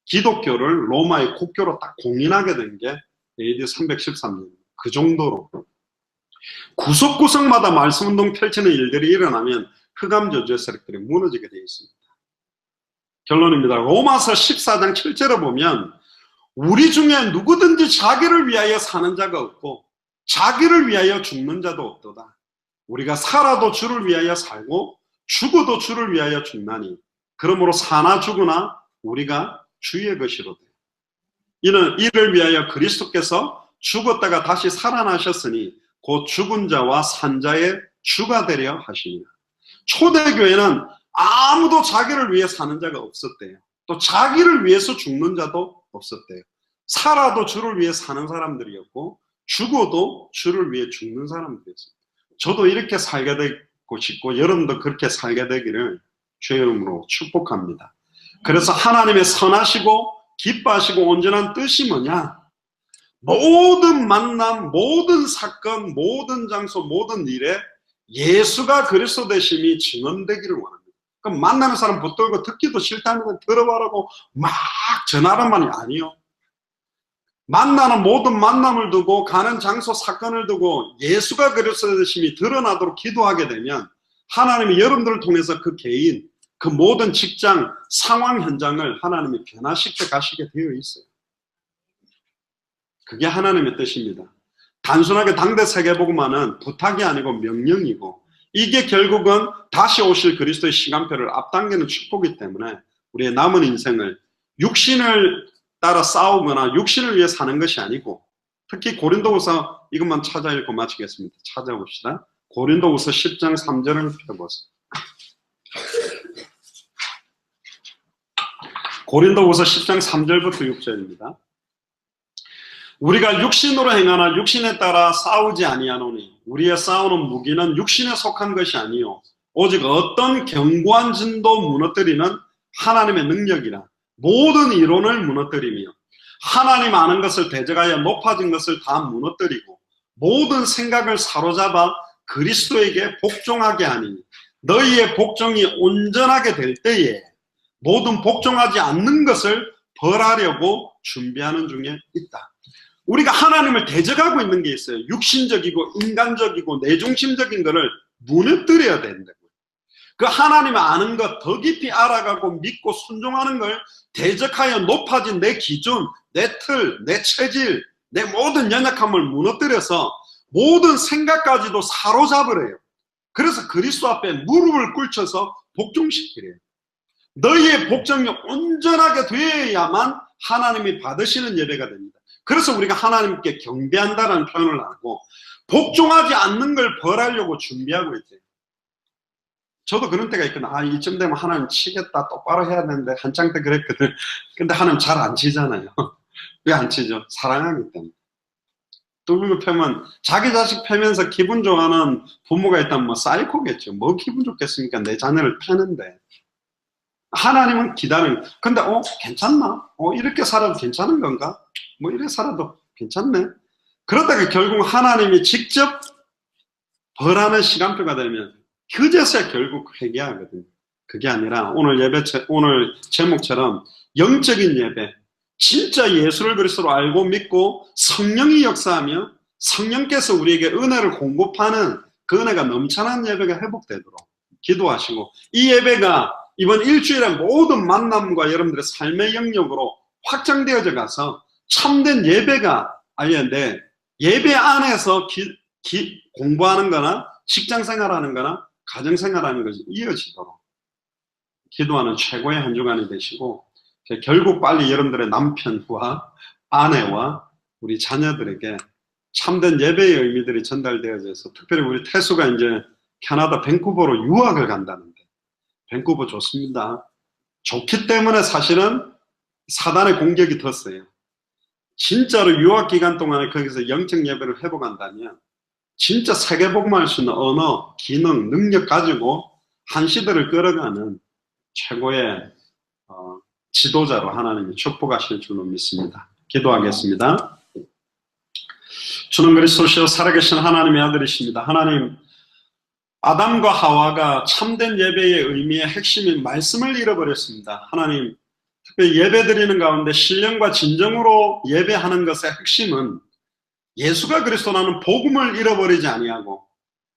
기독교를 로마의 국교로 딱 공인하게 된 게 AD 313년. 그 정도로 구석구석마다 말씀운동 펼치는 일들이 일어나면 흑암 저주의 세력들이 무너지게 되어 있습니다. 결론입니다. 로마서 14장 7절에 보면 우리 중에 누구든지 자기를 위하여 사는 자가 없고 자기를 위하여 죽는 자도 없도다. 우리가 살아도 주를 위하여 살고 죽어도 주를 위하여 죽나니 그러므로 사나 죽으나 우리가 주의 것이로다. 이는 이를 위하여 그리스도께서 죽었다가 다시 살아나셨으니 곧 죽은 자와 산 자의 주가 되려 하시니라. 초대교회는 아무도 자기를 위해 사는 자가 없었대요. 또 자기를 위해서 죽는 자도 없었대요. 살아도 주를 위해 사는 사람들이었고 죽어도 주를 위해 죽는 사람들이었어요. 저도 이렇게 살게 되고 싶고 여러분도 그렇게 살게 되기를 주의 이름으로 축복합니다. 그래서 하나님의 선하시고 기뻐하시고 온전한 뜻이 뭐냐? 모든 만남, 모든 사건, 모든 장소, 모든 일에 예수가 그리스도 되심이 증언되기를 원합니다. 그럼 만나는 사람 붙들고 듣기도 싫다면 들어봐라고 막 전하란 말이 아니요. 만나는 모든 만남을 두고 가는 장소, 사건을 두고 예수가 그리스도 되심이 드러나도록 기도하게 되면 하나님이 여러분들을 통해서 그 개인, 그 모든 직장, 상황, 현장을 하나님이 변화시켜 가시게 되어 있어요. 그게 하나님의 뜻입니다. 단순하게 당대 세계복음화는 부탁이 아니고 명령이고 이게 결국은 다시 오실 그리스도의 시간표를 앞당기는 축복이기 때문에 우리의 남은 인생을 육신을 따라 싸우거나 육신을 위해 사는 것이 아니고, 특히 고린도후서 이것만 찾아 읽고 마치겠습니다. 찾아봅시다. 고린도후서 10장 3절을 펴보세요. 고린도후서 10장 3절부터 6절입니다. 우리가 육신으로 행하나 육신에 따라 싸우지 아니하노니 우리의 싸우는 무기는 육신에 속한 것이 아니요 오직 어떤 견고한 진도 무너뜨리는 하나님의 능력이라. 모든 이론을 무너뜨리며 하나님 아는 것을 대적하여 높아진 것을 다 무너뜨리고 모든 생각을 사로잡아 그리스도에게 복종하게 하니 너희의 복종이 온전하게 될 때에 모든 복종하지 않는 것을 벌하려고 준비하는 중에 있다. 우리가 하나님을 대적하고 있는 게 있어요. 육신적이고 인간적이고 내중심적인 것을 무너뜨려야 된다고요. 그 하나님을 아는 것 더 깊이 알아가고 믿고 순종하는 걸 대적하여 높아진 내 기준, 내 틀, 내 체질, 내 모든 연약함을 무너뜨려서 모든 생각까지도 사로잡으래요. 그래서 그리스도 앞에 무릎을 꿇쳐서 복종시키래요. 너희의 복종이 온전하게 되어야만 하나님이 받으시는 예배가 됩니다. 그래서 우리가 하나님께 경배한다는 표현을 하고 복종하지 않는 걸 벌하려고 준비하고 있대요. 저도 그런 때가 있거든요. 아, 이쯤 되면 하나님 치겠다, 똑바로 해야 되는데 한창 때 그랬거든. 근데 하나님 잘 안 치잖아요. 왜 안 치죠? 사랑하기 때문에. 뚫고 펴면 자기 자식 패면서 기분 좋아하는 부모가 있다면 뭐 사이코겠죠. 뭐 기분 좋겠습니까? 내 자녀를 패는데. 하나님은 기다리는. 근데 괜찮나? 이렇게 살아도 괜찮은 건가? 뭐 이렇게 살아도 괜찮네. 그러다가 결국 하나님이 직접 벌하는 시간표가 되면 그제서야 결국 회개하거든요. 그게 아니라 오늘 제목처럼 영적인 예배, 진짜 예수를 그리스도로 알고 믿고 성령이 역사하며 성령께서 우리에게 은혜를 공급하는 그 은혜가 넘쳐난 예배가 회복되도록 기도하시고, 이 예배가 이번 일주일의 모든 만남과 여러분들의 삶의 영역으로 확장되어져 가서 참된 예배가 아니는데, 예배 안에서 공부하는 거나 직장 생활하는 거나 가정 생활하는 것이 이어지도록 기도하는 최고의 한 주간이 되시고, 결국 빨리 여러분들의 남편과 아내와 우리 자녀들에게 참된 예배의 의미들이 전달되어져서, 특별히 우리 태수가 이제 캐나다 밴쿠버로 유학을 간다는데, 밴쿠버 좋습니다. 좋기 때문에 사실은 사단의 공격이 더 세요. 진짜로 유학 기간 동안에 거기서 영적 예배를 회복한다면 진짜 세계복음을 할 수 있는 언어, 기능, 능력 가지고 한 시대를 끌어가는 최고의 지도자로 하나님이 축복하실 줄로 믿습니다. 기도하겠습니다. 주는 그리스도시요 살아계신 하나님의 아들이십니다. 하나님, 아담과 하와가 참된 예배의 의미의 핵심인 말씀을 잃어버렸습니다. 하나님, 특별히 예배드리는 가운데 신령과 진정으로 예배하는 것의 핵심은 예수가 그리스도라는 복음을 잃어버리지 아니하고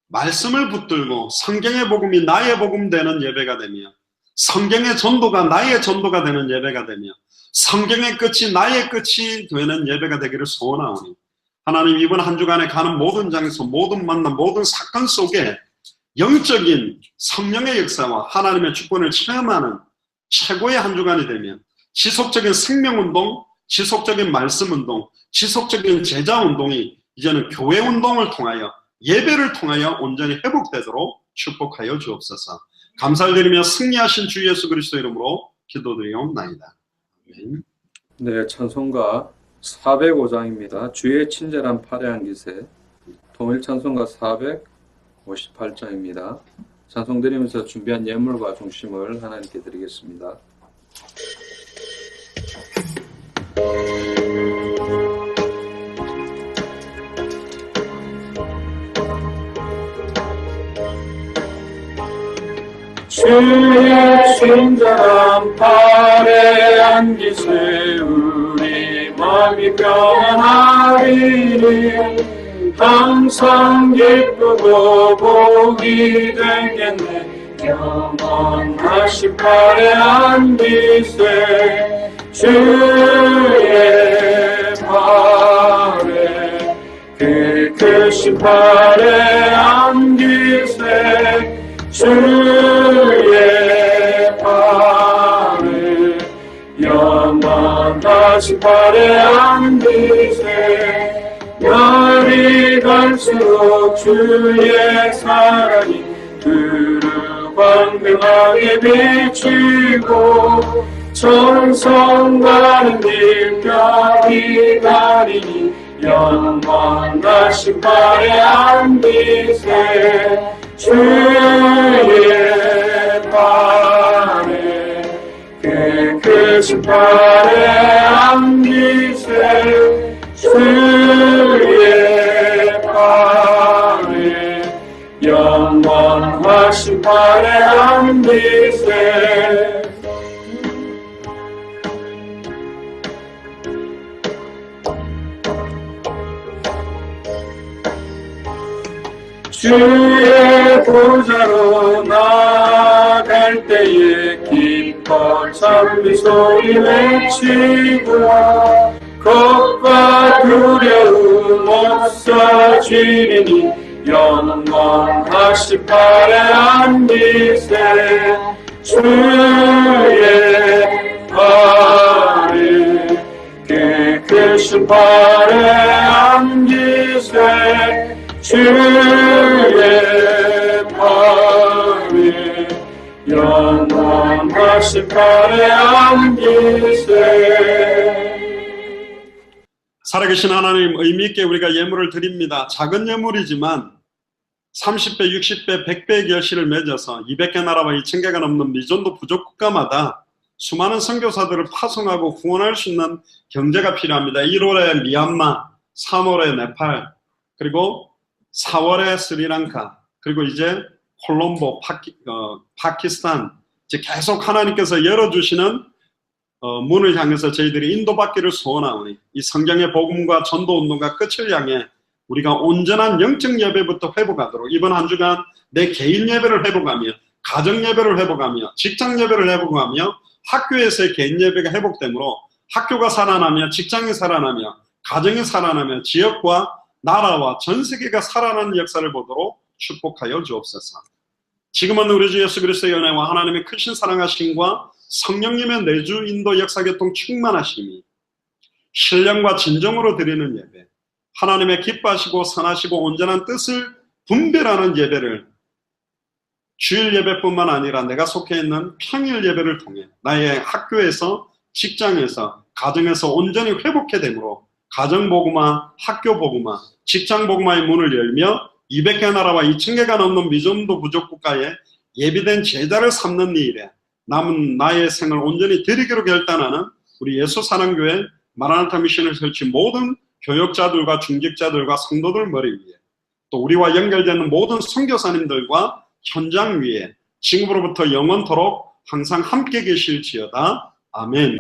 말씀을 붙들고 성경의 복음이 나의 복음 되는 예배가 되며, 성경의 전도가 나의 전도가 되는 예배가 되며, 성경의 끝이 나의 끝이 되는 예배가 되기를 소원하오니, 하나님, 이번 한 주간에 가는 모든 장소, 모든 만남, 모든 사건 속에 영적인 성령의 역사와 하나님의 주권을 체험하는 최고의 한 주간이 되며, 지속적인 생명운동, 지속적인 말씀운동, 지속적인 제자운동이 이제는 교회운동을 통하여 예배를 통하여 온전히 회복되도록 축복하여 주옵소서. 감사를 드리며 승리하신 주 예수 그리스도 이름으로 기도드리옵나이다. 아멘. 네, 찬송가 405장입니다. 주의 친절한 파래한 기세, 통일 찬송가 458장입니다. 찬송 드리면서 준비한 예물과 중심을 하나님께 드리겠습니다. 주의 친절한 파래한 기세, 우리 마음이 평안하리니 항상 기쁘고 복이 되겠네. 영원하신 파래한 기세, 주의 파래, 그 크신 파래한 기세, 주의 팔에 영원하신 팔에 안기세 날이 갈수록 주의 사랑이 두루 광명하게 비치고 천성 가는 길 별이 가리니 영원하신 팔에 안기세 주의 팔에 그 크신 팔에 안기세 주의 팔에 영원하신 팔에 안기세 주의 보좌로 나갈 때에 기뻐 찬미 소리 외치고 겁과 두려움 없어지리니 영원하신 팔에 안기세 주의 팔에 그 크신 팔에 안기세 주의 팔에 영원하신 팔에 안기세 살아계신 하나님 의미 있게 우리가 예물을 드립니다. 작은 예물이지만 30배, 60배, 100배의 결실을 맺어서 200개 나라와 2000개가 넘는 미전도 부족 국가마다 수많은 선교사들을 파송하고 후원할 수 있는 경제가 필요합니다. 1월에 미얀마, 3월에 네팔, 그리고 4월에 스리랑카, 그리고 이제 콜롬보, 파키스탄, 이제 계속 하나님께서 열어주시는 문을 향해서 저희들이 인도받기를 소원하오니 이 성경의 복음과 전도운동과 끝을 향해 우리가 온전한 영적 예배부터 회복하도록 이번 한 주간 내 개인 예배를 회복하며 가정 예배를 회복하며 직장 예배를 회복하며 학교에서의 개인 예배가 회복되므로 학교가 살아나며 직장이 살아나며 가정이 살아나며 지역과 나라와 전 세계가 살아나는 역사를 보도록 축복하여 주옵소서. 지금은 우리 주 예수 그리스도의 은혜와 하나님의 크신 사랑하심과 성령님의 내주 인도 역사교통 충만하심이 신령과 진정으로 드리는 예배, 하나님의 기뻐하시고 선하시고 온전한 뜻을 분별하는 예배를 주일 예배뿐만 아니라 내가 속해 있는 평일 예배를 통해 나의 학교에서 직장에서 가정에서 온전히 회복해 되므로 가정복음화, 학교복음화, 직장복음화의 문을 열며 200개 나라와 2000개가 넘는 미전도 부족 국가에 예비된 제자를 삼는 이 일에 남은 나의 생을 온전히 드리기로 결단하는 우리 예수사랑교회 마라나타 미션을 설치 모든 교역자들과 중직자들과 성도들 머리 위에 또 우리와 연결되는 모든 선교사님들과 현장 위에 지금으로부터 영원토록 항상 함께 계실지어다. 아멘.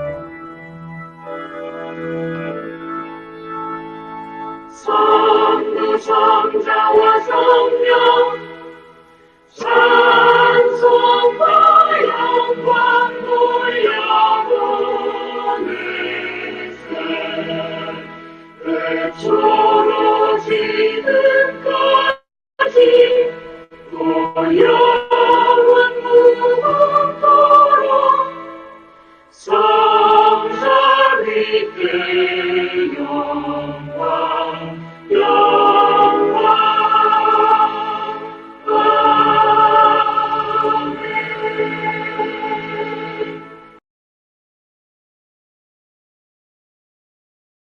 성부 성자와 성령 찬송과 영광 돌려보내세 그초로 지금까지 또 영원 무궁토록 성자 믿게요